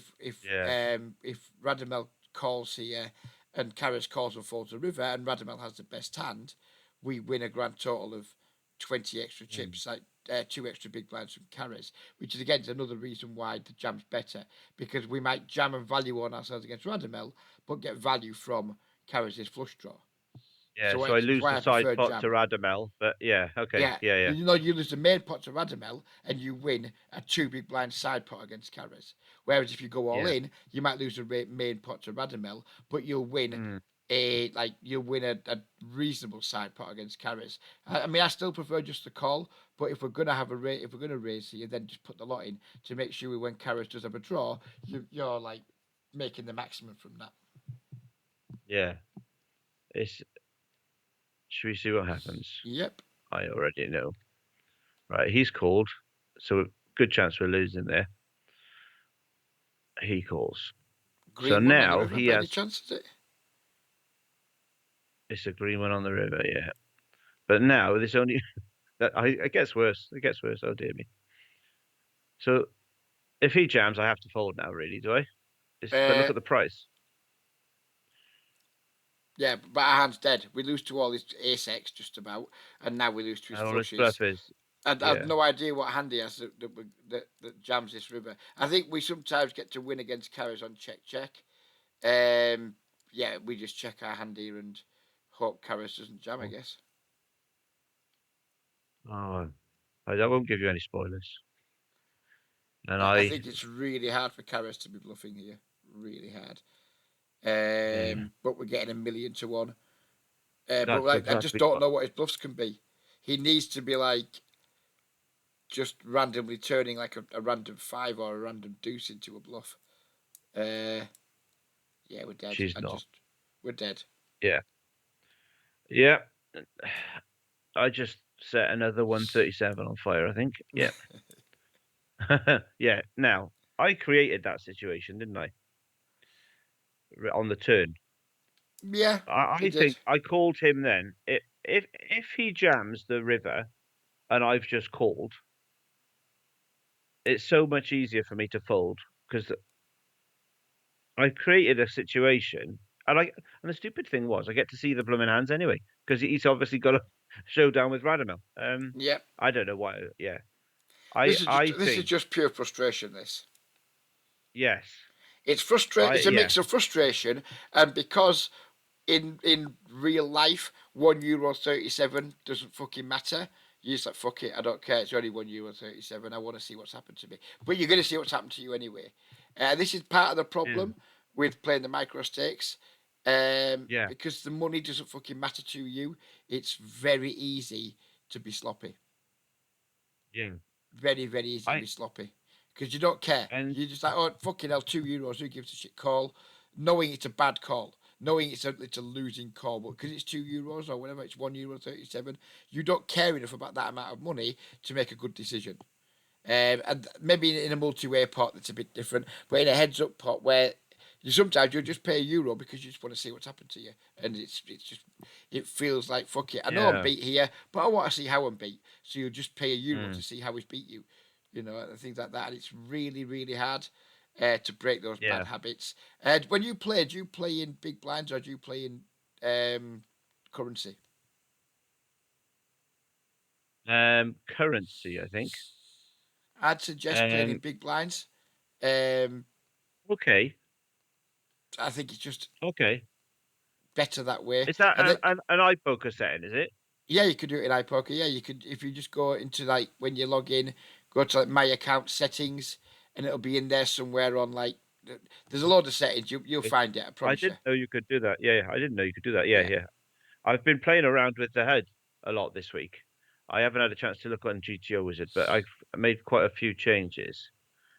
Yeah. if Radamel calls here and Karras calls and falls the river and Radamel has the best hand, we win a grand total of 20 extra Mm. chips, like two extra big blinds from Karras, which is again another reason why the jam's better because we might jam and value on ourselves against Radamel, but get value from Karras' flush draw. Yeah, so I Which is lose why the I side prefer pot to jam. Radamel, but yeah, okay, Yeah, yeah, yeah. you know, you lose the main pot to Radamel and you win a two big blind side pot against Carras. Whereas if you go all Yeah. in, you might lose the main pot to Radamel, but you'll win Mm, a reasonable side pot against Carras. I mean, I still prefer just the call, but if we're gonna have if we're gonna raise here, then just put the lot in to make sure when Carras does have a draw, you're like making the maximum from that. yeah. It's Should we see what happens? Yep, I already know. Right, he's called, so good chance we're losing there. He calls. So green one on the now river he by any has chance, is it? this agreement on the river, yeah. But now this only that it gets worse. It gets worse. Oh dear me. So if he jams, I have to fold now, really, do I? But look Uh, at the price. Yeah, but our hand's dead. We lose to all his ace X just about, and now we lose to his And all his flushes. bluff is, And I've yeah. no idea what hand he has that jams this river. I think we sometimes get to win against carries on check check. Yeah, we just check our hand here and hope Karras doesn't jam, I Oh, guess. oh, I won't give you any spoilers. And I think it's really hard for Karras to be bluffing here. Really hard. yeah, But we're getting 1,000,000 to 1. But that's like, I just exactly don't what. know what his bluffs can be. He needs to be like just randomly turning like a random five or a random deuce into a bluff. Uh, yeah, we're dead. She's not. We're dead. Yeah, yeah. I just set another 137 on fire, I think. Yeah. Yeah. Now, I created that situation, didn't I? On the turn. Yeah, I you did. think I called him then. If he jams the river and I've just called, it's so much easier for me to fold because I created a situation and the stupid thing was I get to see the blooming hands anyway because he's obviously got a showdown with Radamel. Yep. I don't know why. Yeah. I This is think just pure frustration. This yes. it's frustrate. It's a Yeah. mix of frustration and because in real life, €1.37 doesn't fucking matter. You're just like, fuck it, I don't care. It's only €1.37. I want to see what's happened to me. But you're going to see what's happened to you anyway. This is part of the Yeah. problem with playing the micro stakes. Yeah. Because the money doesn't fucking matter to you. It's very easy to be sloppy. Yeah. Very, very easy to I be sloppy. Because you don't care. and You're just like, oh, fucking hell, €2. Who gives a shit call? Knowing it's a bad call. Knowing it's a losing call. But because it's €2 or whatever, it's €1.37, you don't care enough about that amount of money to make a good decision. And maybe in a multi-way pot that's a bit different, but in a heads-up pot where sometimes you'll just pay €1 because you just want to see what's happened to you, and it feels like fuck it. I know I'm yeah. beat here, but I want to see how I'm beat. So you'll just pay €1 to Mm, see how he's beat you, and things like that. And it's really really hard to break those bad yeah. habits. When you play, do you play in big blinds or do you play in currency? Currency, I think. I'd suggest playing in Um, big blinds. Um, okay. I think it's just Okay. better that way. Is that And then, an eye poker setting, is it? yeah, you could do it in iPoker. Yeah, you could if you just go into like when you log in, go to like my account settings, and it'll be in there somewhere on like. There's a load of settings. You'll Okay. find it. I I promise you. didn't know you could do that. Yeah, yeah, I didn't know you could do that. Yeah, Yeah, yeah. I've been playing around with the HUD a lot this week. I haven't had a chance to look on GTO Wizard, but I've made quite a few changes.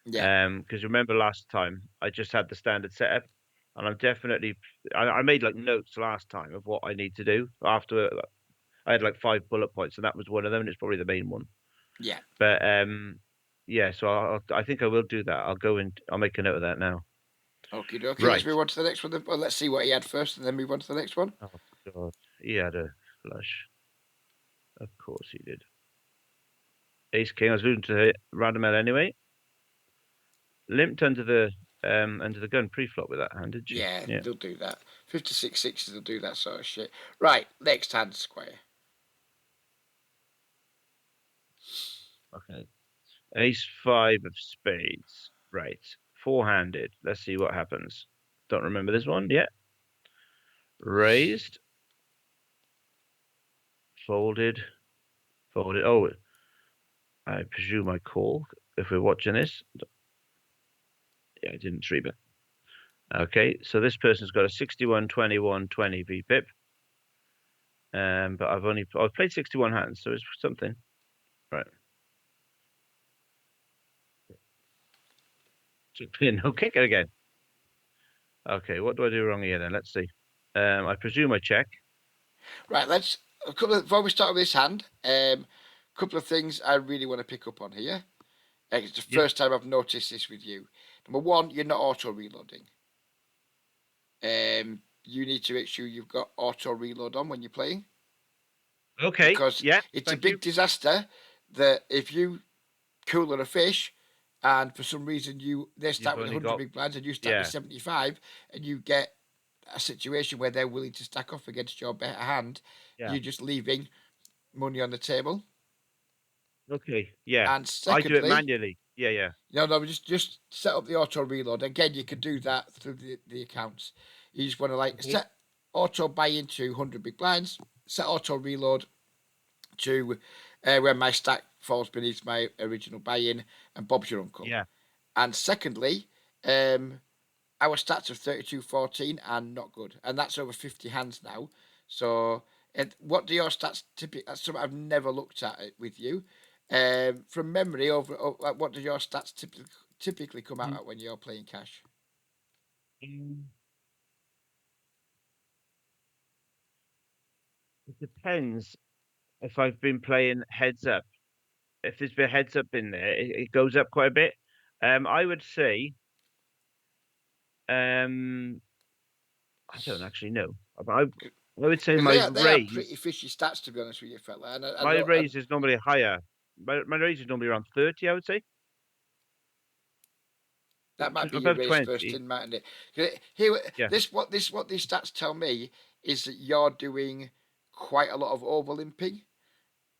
yeah, Because remember last time I just had the standard setup, and I'm definitely I made like notes last time of what I need to do after I had like 5 bullet points, and that was one of them, and it's probably the main one. yeah. But yeah, so I think I will do that. I'll go and I'll make a note of that now. Okay, okay. Let's Right. move on to the next one. Well, let's see what he had first, and then move on to the next one. Oh God, he had a flush. Of course he did. Ace King. I was losing to Radamel anyway. Limped under the gun pre-flop with that hand, did she? Yeah, Yeah. they'll do that. 56 sixes will do that sort of shit. Right, next hand square. Okay. Ace five of spades. Right. Four-handed. Let's see what happens. Don't remember this one yet. Raised. Folded. Folded. Oh, I presume I call if we're watching this. Yeah, I didn't stream it. Okay, so this person's got a 61, 21, 20 VPIP. But I've played 61 hands, so it's something. Right. No kicker again. Okay, what do I do wrong here then? Let's see. I presume I check. Right, before we start with this hand, couple of things I really want to pick up on here. It's the Yeah. first time I've noticed this with you. Number one, you're not auto reloading. You need to make sure you've got auto reload on when you're playing, Okay. because Yeah. it's a Thank you. big disaster that if you cooler a fish and for some reason they You've start with only 100 got big blinds and you start with yeah. 75, and you get a situation where they're willing to stack off against your better hand, Yeah. you're just leaving money on the table. Okay. Yeah. And I do it secondly, manually. Yeah. Yeah. no, just set up the auto reload. Again, you can do that through the accounts. You just want to Okay. set auto buy into 100 big blinds, set auto reload to where my stack falls beneath my original buy in, and Bob's your uncle. Yeah. And secondly, our stats of 32-14 are not good, and that's over 50 hands now. So, what do your stats typically? That's something I've never looked at it with you. From memory, what do your stats typically come out Mm, at when you're playing cash? mm, It depends if I've been playing heads up. If there's been heads up in there, it goes up quite a bit. I would say, um, I don't actually know. I would say Because they are pretty fishy stats, to be honest with you, fella. And I my know, raise is normally higher. My raise is normally around 30, I would say. that might be your Above race first 20. in, mightn't it? Here, Yeah. what these stats tell me is that you're doing quite a lot of overlimping,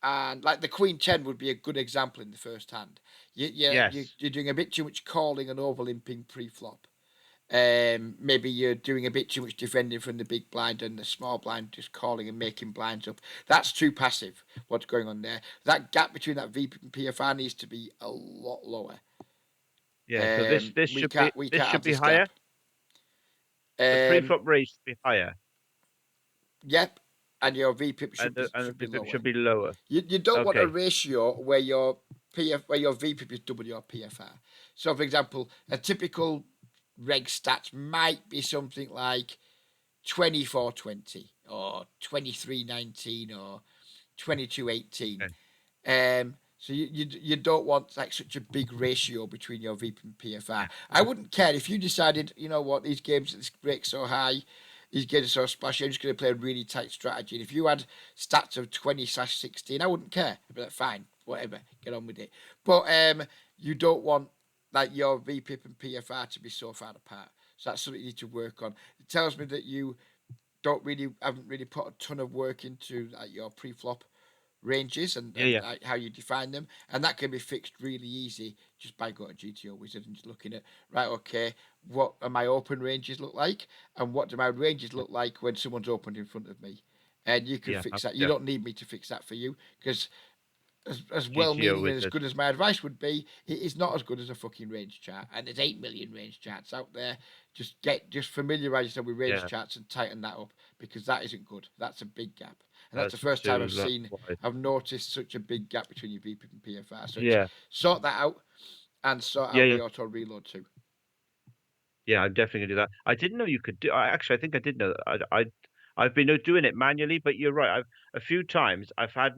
and like the Queen 10 would be a good example in the first hand. Yes. You're doing a bit too much calling and overlimping pre-flop. Maybe you're doing a bit too much defending from the big blind and the small blind just calling and making blinds up. That's too passive. What's going on there? That gap between that VP and PFR needs to be a lot lower. Yeah. So this We should be can't have this higher. gap. The Um, pre-flop raise should be higher, yep, and your VPIP and the should be VPIP lower. should be lower. You don't want a Okay. ratio where your VPIP is double your PFR. So, for example, a typical reg stats might be something like 24-20 or 23-19 or 22-18. Okay. So you don't want like such a big ratio between your VP and PFR. I wouldn't care if you decided, you know what, these games, this break's so high, these games are so splashy, I'm just going to play a really tight strategy. And if you had stats of 20/16, I wouldn't care. I'd be like, fine, whatever, get on with it. But you don't want like your VPIP and PFR to be so far apart. So that's something you need to work on. It tells me that you haven't really put a ton of work into like your pre-flop ranges Yeah. and Yeah. like, how you define them, and that can be fixed really easy just by going to GTO Wizard and just looking at, right, okay, what are my open ranges look like, and what do my ranges look like when someone's opened in front of me, and you can Yeah. fix that. You Yeah. don't need me to fix that for you, because as well GTO meaning and as wizard. good as my advice would be, it is not as good as a fucking range chart. And there's 8 million range charts out there. Just familiarise yourself with range Yeah. charts and tighten that up, because that isn't good. That's a big gap. And that's the That's first time too wide. I've noticed such a big gap between your VP and PFR. So just Yeah. sort that out and sort Yeah. out Yeah. the auto reload too. Yeah. I'm definitely gonna do that. I didn't know you could do. I think I did know that. I've been doing it manually, but you're right. I've a few times I've had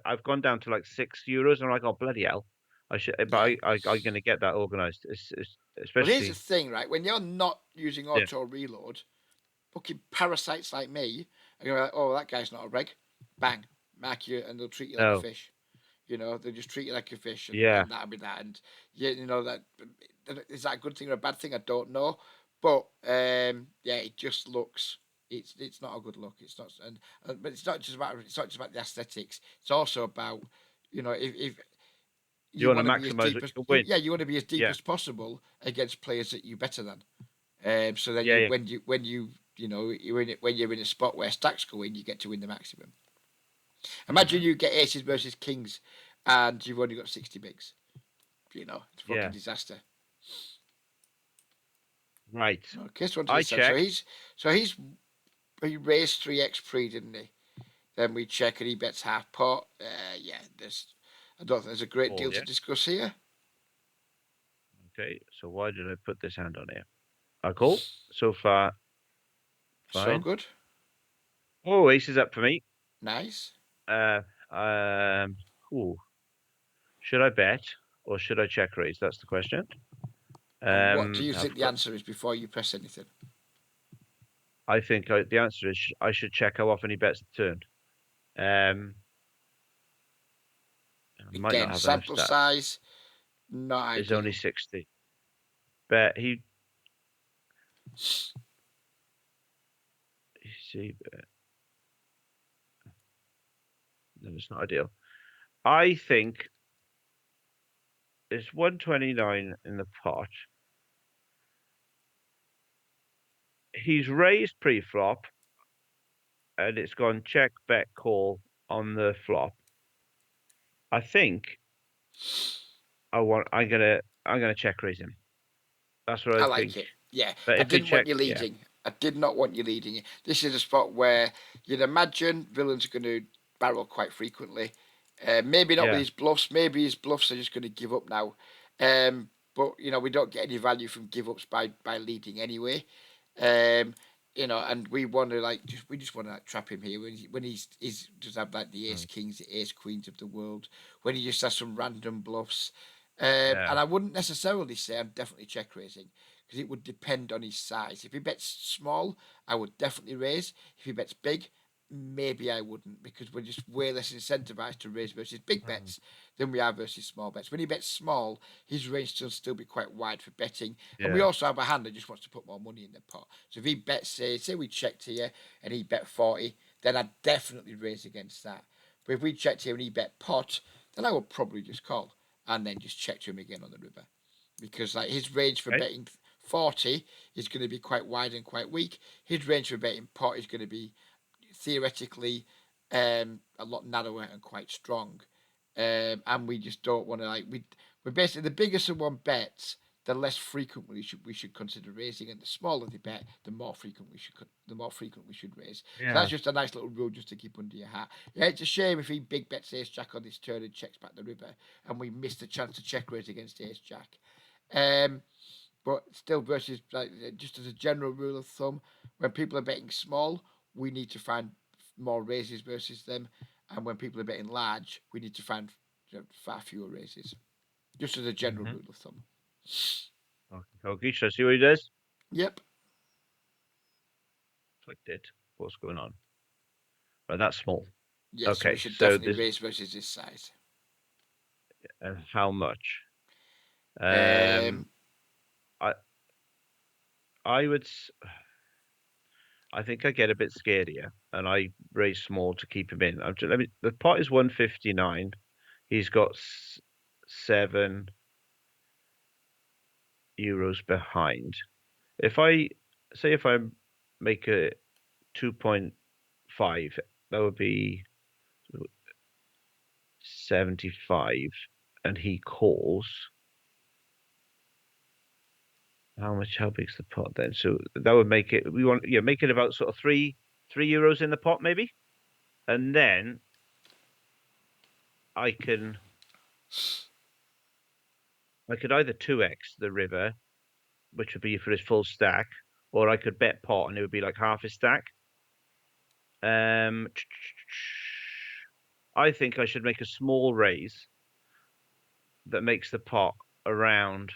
I've gone down to like €6, and I'm like, oh bloody hell, I should. But Yeah. I'm gonna get that organized, But here's the especially. thing, right? When you're not using Yeah. auto reload, fucking parasites like me are going to be like, oh, that guy's not a reg. Bang. Mark you, and they'll treat you like a No. fish. They'll just treat you like a fish, Yeah. and that'll be that. And that is that a good thing or a bad thing? I don't know, but yeah, it just looks. It's not a good look. It's not, but it's not just about the aesthetics. It's also about, if You you want to want to be as maximize deep what as you can win. you want to be as deep Yeah. as possible against players that you better than. So then Yeah. Yeah. when you're in a spot where stacks go in, you get to win the maximum. Imagine you get aces versus kings, and you've only got 60 bigs. You know, it's a fucking Yeah. disaster. Right. Okay, so on to I this side. So check. he raised 3x pre, didn't he? Then we check and he bets half pot. Yeah, I don't think there's a great Call, deal to yeah. discuss here. Okay. So why did I put this hand on here? I call. So far, So fine. good. Oh, ace is up for me. Nice. Uh, um, ooh, should I bet or should I check raise? That's the question. And what do you Now, think the answer is before you press anything? I think the answer is I should check how often he bets the turn. Um, I might not Again, have enough sample stats. size, not It's only ideal. 60. Bet he see. No, it's not ideal. I think it's 129 in the pot. He's raised pre-flop and it's gone check, bet, call on the flop. I think I'm gonna check raise him. That's what I I like think. it. Yeah, But I if he didn't want check, you yeah, leading. I did not want you leading. This is a spot where you'd imagine villains are going to barrel quite frequently. Maybe not with yeah, his bluffs. Maybe his bluffs are just going to give up now. But you know we don't get any value from give ups by leading anyway. Um, you know, and we want to we just want to trap him here when he's just have like the ace mm, kings, the ace queens of the world. When he just has some random bluffs. yeah, And I wouldn't necessarily say I'm definitely check raising because it would depend on his size. If he bets small, I would definitely raise. If he bets big, maybe I wouldn't because we're just way less incentivized to raise versus big mm, bets than we are versus small bets. When he bets small, his range will still be quite wide for betting. And we yeah, also have a hand that just wants to put more money in the pot. So if he bets, say we checked here and he bet 40, then I'd definitely raise against that. But if we checked here and he bet pot, then I would probably just call and then just check to him again on the river. Because like his range for okay, betting 40 is going to be quite wide and quite weak. His range for betting pot is going to be theoretically a lot narrower and quite strong. And we just don't want to we're basically the bigger someone bets, the less frequently we should consider raising, and the smaller they bet, the more frequent we should raise. So yeah, that's just a nice little rule just to keep under your hat. Yeah, it's a shame if he big bets ace jack on this turn and checks back the river, and we missed the chance to check raise against ace jack. Um, but still, versus just as a general rule of thumb, when people are betting small, we need to find more raises versus them, and when people are betting large, we need to find far fewer raises. Just as a general mm-hmm. rule of thumb. Okay, okay, so see what he does. Yep. Clicked it. What's going on? Right, that's small. Yes, so we Okay, should so definitely this raise versus this size. how much? Um, I I would. I think I get a bit scared here, and I raise small to keep him in. The pot is 159. He's got €7 behind. If I say if I make a 2.5, that would be 75, and he calls. How much? How big's the pot then? So that would make it. We want, yeah, make it about sort of €3 in the pot maybe, and then I can I could either 2x the river, which would be for his full stack, or I could bet pot and it would be like half his stack. Um, I think I should make a small raise that makes the pot around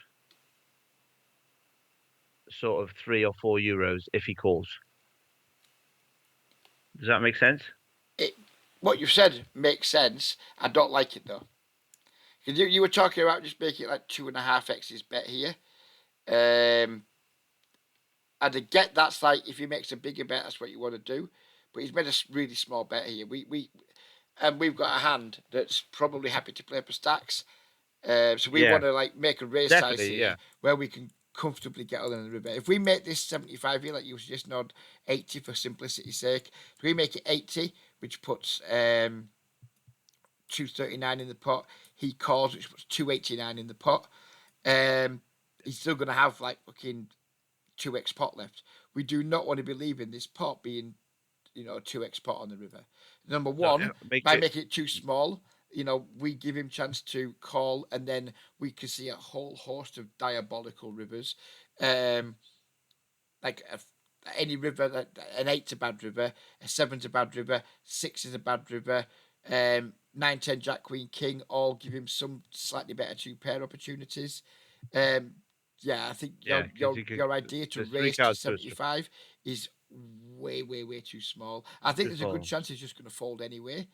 sort of €3 or €4 if he calls. Does that make sense? it, what you've said makes sense. I don't like it though. Because you were talking about just making it like 2.5x's bet here. Um, and I get that's like if he makes a bigger bet, that's what you want to do. But he's made a really small bet here. We've got a hand that's probably happy to play for stacks. So we Yeah, want to like make a raise size definitely. here Yeah, where we can comfortably get on the river. If we make this 75 here, like you were just nod 80 for simplicity's sake, if we make it 80, which puts 239 in the pot. He calls, which puts 289 in the pot. Um, he's still going to have like fucking 2x pot left. We do not want to be leaving this pot being, a 2x pot on the river. Number No, one, make by it making it too small, we give him chance to call, and then we can see a whole host of diabolical rivers. Um, like any river, an eight's a bad river, a seven's a bad river, six is a bad river. 9, 10, Jack, Queen, King all give him some slightly better two pair opportunities. Um, yeah, I think yeah, your because your you could. your idea to There's three raise to cards to a 75 is way, way, way too small. I think too there's a good small. chance he's just going to fold anyway.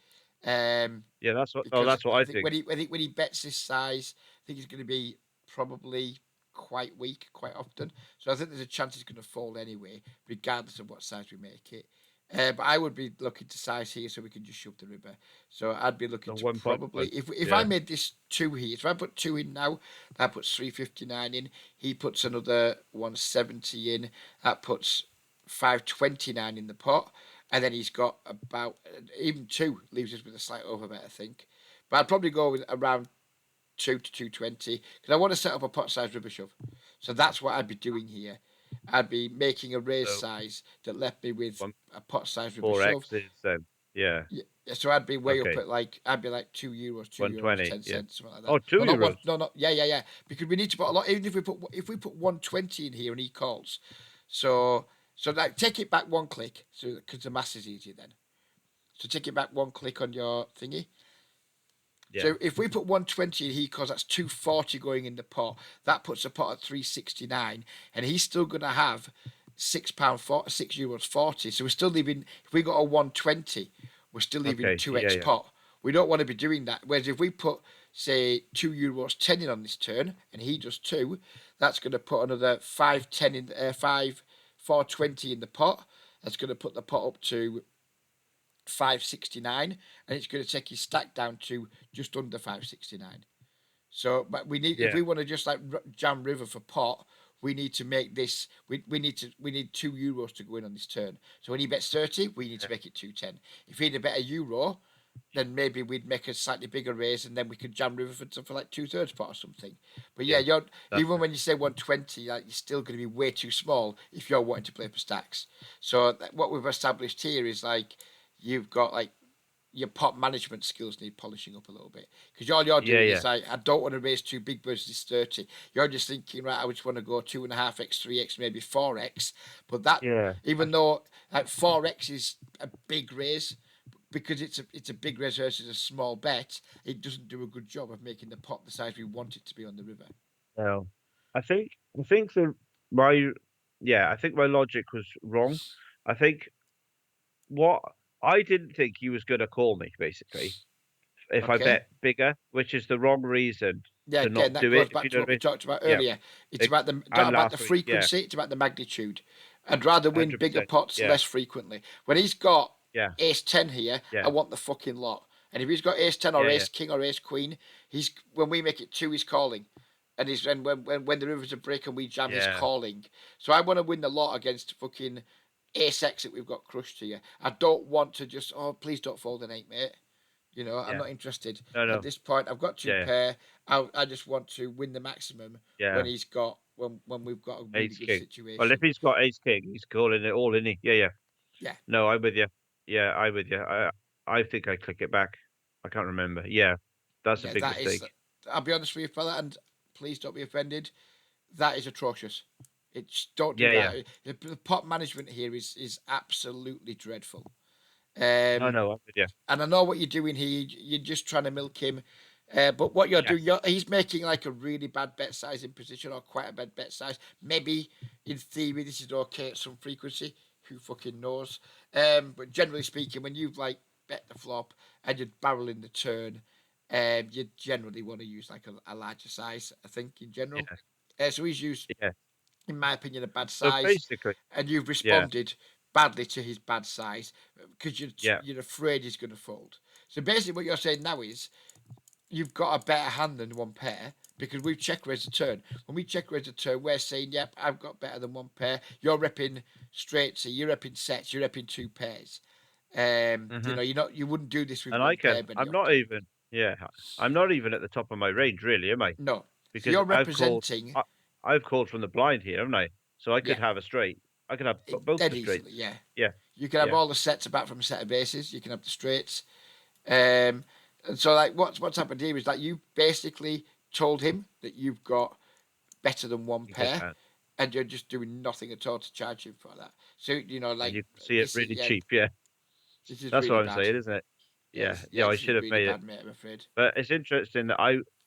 Um, Yeah, that's what. Oh, because that's what I I think think. when he bets this size, I think he's going to be probably quite weak quite often. So I think there's a chance he's going to fold anyway, regardless of what size we make it. But I would be looking to size here so we can just shove the river. So I'd be looking The to one point probably one. if I Yeah. made this two here, if I put two in now, that puts 359 in. He puts another 170 in. That puts 529 in the pot, and then he's got about even two leaves us with a slight overbet, I think. But I'd probably go with around 2 to 220 because I want to set up a pot size river shove. So that's what I'd be doing here. I'd be making a raise So size that left me with one a pot size river four shove. X is yeah. Yeah, so I'd be way up Okay. at like I'd be like €2, One €2 twenty. ten Yeah. cents, something like that. Oh, two No, not one. euros. No, not yeah, yeah, yeah. Because we need to put a lot. Even if we put 120 in here and he calls, so like take it back one click, so because the math is easier then. So take it back one click on your thingy. Yeah. So if we put 120 in he calls, that's 240 going in the pot. That puts the pot at 369, and he's still going to have £6 €6 40. So we're still leaving. If we got a 120, we're still leaving Okay. two Yeah. x Yeah. pot. We don't want to be doing that. Whereas if we put say €2 10 in on this turn, and he does two, that's going to put another 5 10 in 420 in the pot. That's going to put the pot up to 569, and it's going to take his stack down to just under 569. So, but we need if Yeah. we want to just like jam river for pot, we need to make this. We need €2 to go in on this turn. So when he bets 30, we need to make it 210. If he had a better euro, then maybe we'd make a slightly bigger raise, and then we could jam river for like 2/3 pot or something. But yeah, Yeah. you're That's even it. when you say 120, like you're still going to be way too small if you're wanting to play for stacks. So what we've established here is like you've got like your pot management skills need polishing up a little bit because all you're Yeah. doing is Yeah. like I don't want to raise two big versus 30. You're just thinking right, I just want to go 2.5x, 3x, maybe 4x. But that Yeah. even though like 4x is a big raise because it's a big raise versus a small bet, it doesn't do a good job of making the pot the size we want it to be on the river. Well, I think the my yeah. I think my logic was wrong. I think what I didn't think he was going to call me basically if I Okay. bet bigger, which is the wrong reason Yeah, to again, not that do it. goes If back you to know what what I we mean? talked about Yeah. earlier. It's Like, about the not and about the last week, yeah, frequency, it's about the magnitude. I'd rather win bigger 100%. pots Yeah. less frequently. When he's got Yeah. ace 10 here, I Yeah. want the fucking lot. And if he's got ace 10 or Yeah. Yeah. ace king or ace queen, he's when we make it two, he's calling. And he's when the rivers are break and we jam, he's Yeah. calling. So I want to win the lot against fucking ace X that we've got crushed here. I don't want to just please don't fold an eight, mate. I'm Yeah. not interested No. at No. this point. I've got two Yeah. Yeah. pair. I just want to win the maximum when Yeah. he's got when we've got a really Ace good king. Well, if situation. he's got ace king, he's calling it all, isn't he? Yeah. Yeah. Yeah, No, I'm with you. Yeah, I'm with you. I think I click it back. I can't remember. Yeah, that's a yeah. big That is. mistake. I'll be honest with you, fella, and please don't be offended. That is atrocious. It's don't do Yeah. Yeah. that. The pot management here is absolutely dreadful. No. Um, No, I'm with you. and I know what you're doing here. You're just trying to milk him. But what you're doing, Yes. he's making like a really bad bet size in position or quite a bad bet size. Maybe in theory this is okay at some frequency. Who fucking knows? But generally speaking, when you've like bet the flop and you're barreling the turn, you generally want to use like a larger size. I think in general. Yeah. So he's used, Yeah. in my opinion, a bad So size, basically, and you've yeah. responded badly to his bad size because Yeah. you're afraid he's going to fold. So basically, what you're saying now is you've got a better hand than one pair because we've check raised a turn. When we check raised a turn, we're saying, yep, I've got better than one pair. You're repping straight, so you're repping sets, you're repping two pairs. You Hmm. know, you wouldn't do this with And I one can. pair very I'm not often. even. Yeah, I'm not even at the top of my range, really, am I? No. So Because you're representing, I've called from the blind here, haven't I? So I yeah, could have a straight. I could have both dead the easily, straights. yeah. Yeah, You can have yeah, all the sets apart from a set of bases. You can have the straights. Um, and so like what's happened here is that you basically told him that you've got better than one he has pair, that, and you're just doing nothing at all to charge him for that. So you know, and like you can see it this is really yeah, cheap. Yeah, this is that's what really I'm bad. saying, isn't it? Yeah, Yeah, yeah, yeah. I this is should have really made it, bad, mate. I'm afraid. but it's interesting that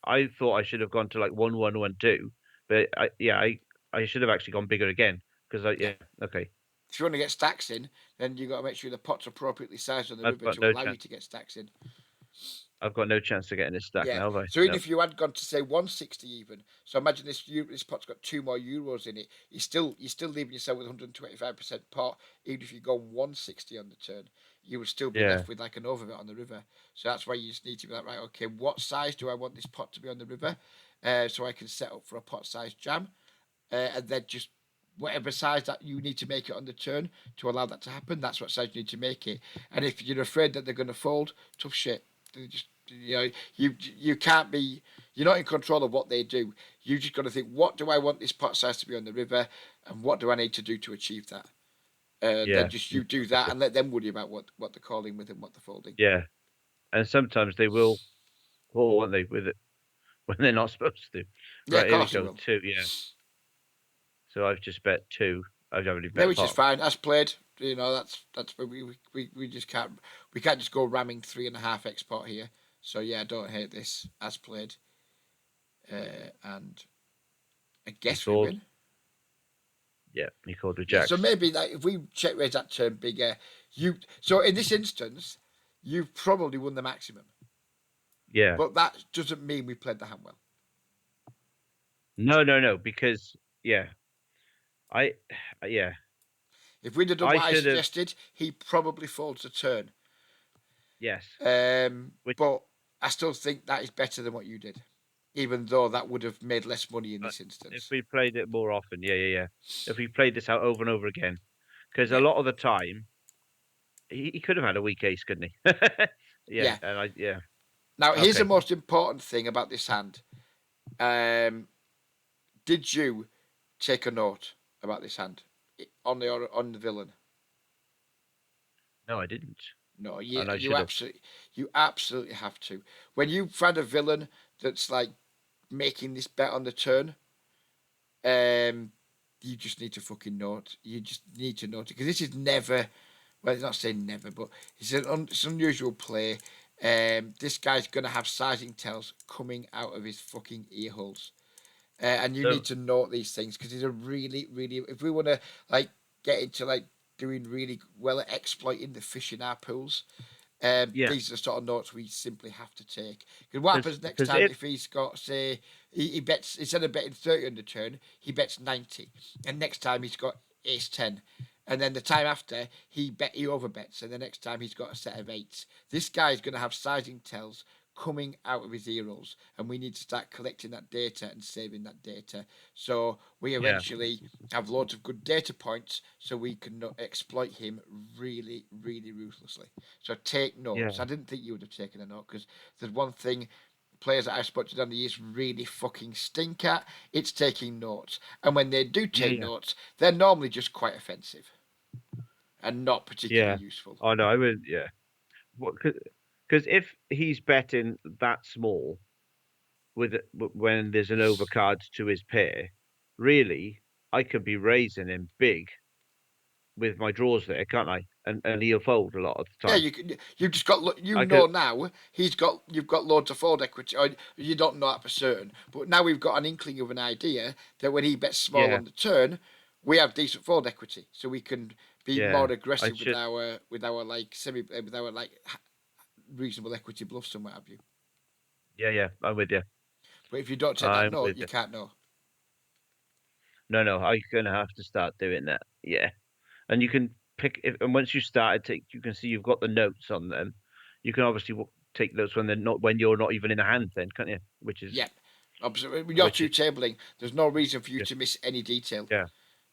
I thought I should have gone to like 1-1-1-2, but I should have actually gone bigger again because I Yeah. yeah okay. If you want to get stacks in, then you got to make sure the pot's appropriately sized on the I've river got to no allow you chance. to get stacks in. I've got no chance to get in this stack Yeah. now, have I? So even No. if you had gone to say 160 even, so imagine this pot's got two more euros in it. You're still leaving yourself with 125% pot. Even if you go 160 on the turn, you would still be Yeah, left with like an overbet on the river. So that's why you just need to be like, right, okay, what size do I want this pot to be on the river, so I can set up for a pot size jam, and then just whatever size that you need to make it on the turn to allow that to happen. That's what size you need to make it. And if you're afraid that they're going to fold, tough shit. They just you can't be. You're not in control of what they do. You just got to think, what do I want this pot size to be on the river, and what do I need to do to achieve that? Then yeah, just you do that and let them worry about what they're calling with and what they're folding. yeah. And sometimes they will call, won't they, with it when they're not supposed to. Yeah, of Right, here we course they go. will. Two, yeah. So I've just bet two. I've only Yeah, bet which is pot. fine. As played, that's we just can't just go ramming 3.5 export here. So yeah, I don't hate this. As played, and I He guess we called. win. Yeah, he called with Yeah, so jacks. maybe like if we check raise that turn bigger, you so in this instance, you've probably won the maximum, Yeah. but that doesn't mean we played the hand well. No, no, no, because yeah, I yeah, If we'd have done I what I should have suggested, he probably folds the turn. yes. Which But I still think that is better than what you did, even though that would have made less money in uh, this if instance. we played it more often, yeah, yeah, yeah. If we played this out over and over again, because a Yeah, lot of the time he could have had a weak ace, couldn't he? Yeah, yeah. and I yeah. Now here's the Okay. most important thing about this hand. Um, did you take a note about this hand on the villain? No, I didn't, No, and I should have. you absolutely have to. When you find a villain that's like making this bet on the turn, um, you just need to fucking note. You just need to note it because this is never. Well, it's not saying never, but it's an unusual play. This guy's gonna have sizing tells coming out of his fucking ear holes, and you need So to note these things because he's a really, really. If we want to like get into like doing really well at exploiting the fish in our pools, yeah, these are the sort of notes we simply have to take. Because what happens next because time if if he's got, say, he bets, instead of betting 30 on the turn, he bets 90. And next time he's got ace 10. And then the time after, he overbets. And the next time he's got a set of eights. This guy's going to have sizing tells coming out of his ear holes, and we need to start collecting that data and saving that data. So we yeah, eventually have loads of good data points, so we can exploit him really, really ruthlessly. So take yeah, notes. I didn't think you would have taken a note because there's one thing players that I've spoken to down the years really fucking stink at. It's taking notes, and when they do yeah, take yeah, notes, they're normally just quite offensive and not particularly yeah. useful. Oh no, I would yeah. Because if he's betting that small when there's an overcard to his pair, really, I could be raising him big with my draws there, can't I? And he'll fold a lot of the Yeah, time. you've just got I could, now you've got loads of fold equity. Or you don't know that for certain, but now we've got an inkling of an idea that when he bets small yeah, on the turn, we have decent fold equity, so we can be yeah. more I aggressive should, with our like with our like reasonable equity bluffs and what have you. yeah, yeah. I'm with you. But if you don't take that I'm note, with you you. can't know. No, no, I'm gonna have to start doing that. Yeah, and you can pick if, and once you started, take you can see you've got the notes on them. You can obviously take notes when they're not when you're not even in a hand, then, can't you? Yep. Obviously, when you're Which two is tabling, there's no reason for you yeah, to miss any detail. yeah,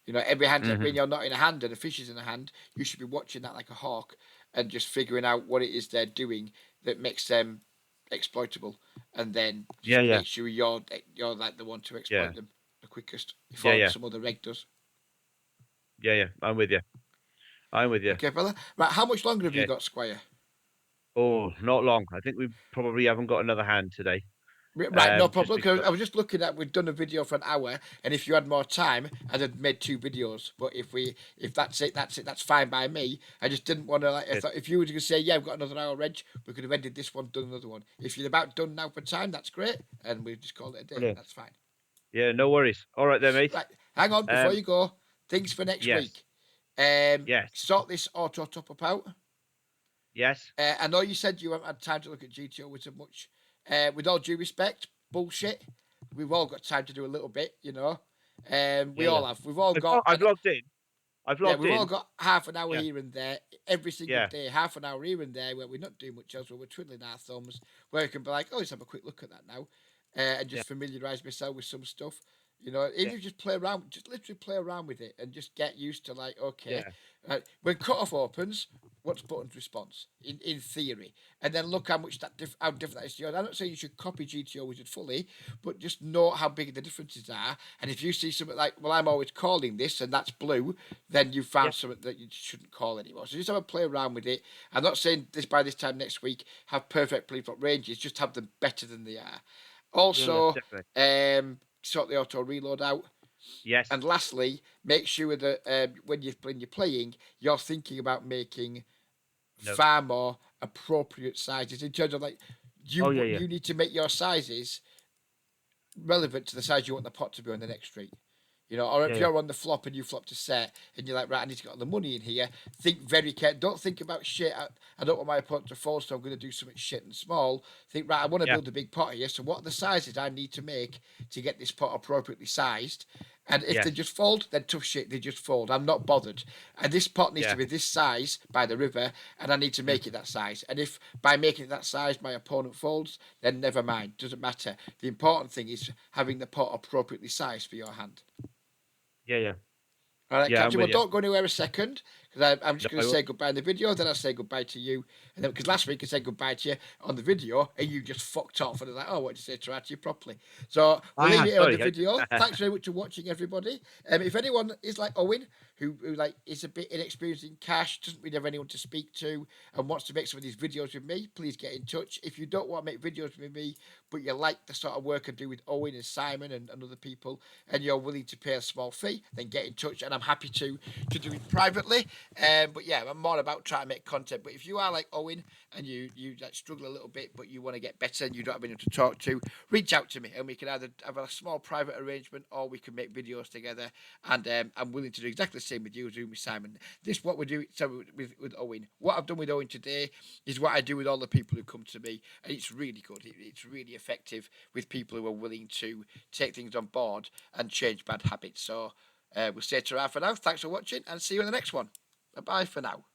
You know, every hand when hmm you're not in a hand and a fish is in a hand, you should be watching that like a hawk. and just figuring out what it is they're doing that makes them exploitable, and then Yeah, just yeah, make sure you're like the one to yeah, exploit them the quickest yeah, before yeah, some other reg does. yeah, yeah. I'm with you. I'm with you. Okay, fella. Right, how much longer have you Yeah. got, Squire? Oh, not long. I think we probably haven't got another hand today. Right, no Just problem. Because because. I was just looking at we've done a video for an hour, and if you had more time, I'd have made two videos. But if that's it, that's it. That's fine by me. I just didn't want to like. I Yeah, thought if you were going to say yeah, we've got another hour, Reg, we could have ended this one, done another one. If you're about done now for time, that's great, and we just call it a day. brilliant. That's fine. Yeah, no worries. All right then, mate. Right, hang on before Um, you go. Things for next yes, week. yes, Sort this auto top up out. yes. I know you said you haven't had time to look at GTO with so much. With all due respect, bullshit. We've all got time to do a little bit, you know. We Yeah, yeah. all have. We've all got, I've and logged in. I've yeah, logged we've all in. got half an hour Yeah, here and there every single yeah, day, half an hour here and there where we're not doing much else, where we're twiddling our thumbs, where we can be like, oh, let's have a quick look at that now, and yeah, just familiarise myself with some stuff. You know, even yeah, if you just play around, just literally play around with it and just get used to like, okay, yeah, when cut off opens, what's button's response in theory, and then look how much how different that is to yours. I'm not saying you should copy GTO Wizard fully, but just know how big the differences are. And if you see something like, well, I'm always calling this and that's blue, then you yeah. found something that you shouldn't call anymore. So just have a play around with it. I'm not saying this by this time next week have perfect flip-flop ranges, just have them better than they are. Yeah, yeah, Also, definitely. sort the auto reload out. Yes. And lastly, make sure that when you're playing, you're thinking about making No. far more appropriate sizes in terms of like Oh, you yeah, yeah, you need to make your sizes relevant to the size you want the pot to be on the next street. You know, or yeah, if yeah, you're on the flop and you flop to set and you're like, right, I need to get all the money in here, think very carefully. Don't think about shit. I don't want my opponent to fold, so I'm going to do something shit and small. Think, right, I want to yeah, build a big pot here. So what are the sizes I need to make to get this pot appropriately sized? And if they yes, just fold, then tough shit, they just fold. I'm not bothered. And this pot needs to yeah, be this size by the river, and I need to mm, make it that size. And if by making it that size my opponent folds, then never mind. Doesn't matter. The important thing is having the pot appropriately sized for your hand. yeah, yeah, All right, yeah. I'm Captain. Well, with you. don't go anywhere a second because I'm No, just going I to won't. say goodbye in the video. Then I'll say goodbye to you. And then because last week I said goodbye to you on the video and you just fucked off. And I was like, oh, what did you say to you properly? So we'll leave Ah, it here on the sorry. video. Thanks very much for watching, everybody. If anyone is like Owen, who like is a bit inexperienced in cash, doesn't really have anyone to speak to, and wants to make some of these videos with me, please get in touch. If you don't want to make videos with me, but you like the sort of work I do with Owen and Simon and other people, and you're willing to pay a small fee, then get in touch, and I'm happy to do it privately. But yeah, I'm more about trying to make content. But if you are like Owen and you like struggle a little bit, but you want to get better and you don't have anyone to talk to, reach out to me, and we can either have a small private arrangement or we can make videos together. And I'm willing to do exactly the same with you as doing with Simon. This what we do so with Owen. What I've done with Owen today is what I do with all the people who come to me, and it's really good. It's really effective with people who are willing to take things on board and change bad habits. So we'll say ta for now. Thanks for watching and see you in the next one. Bye bye for now.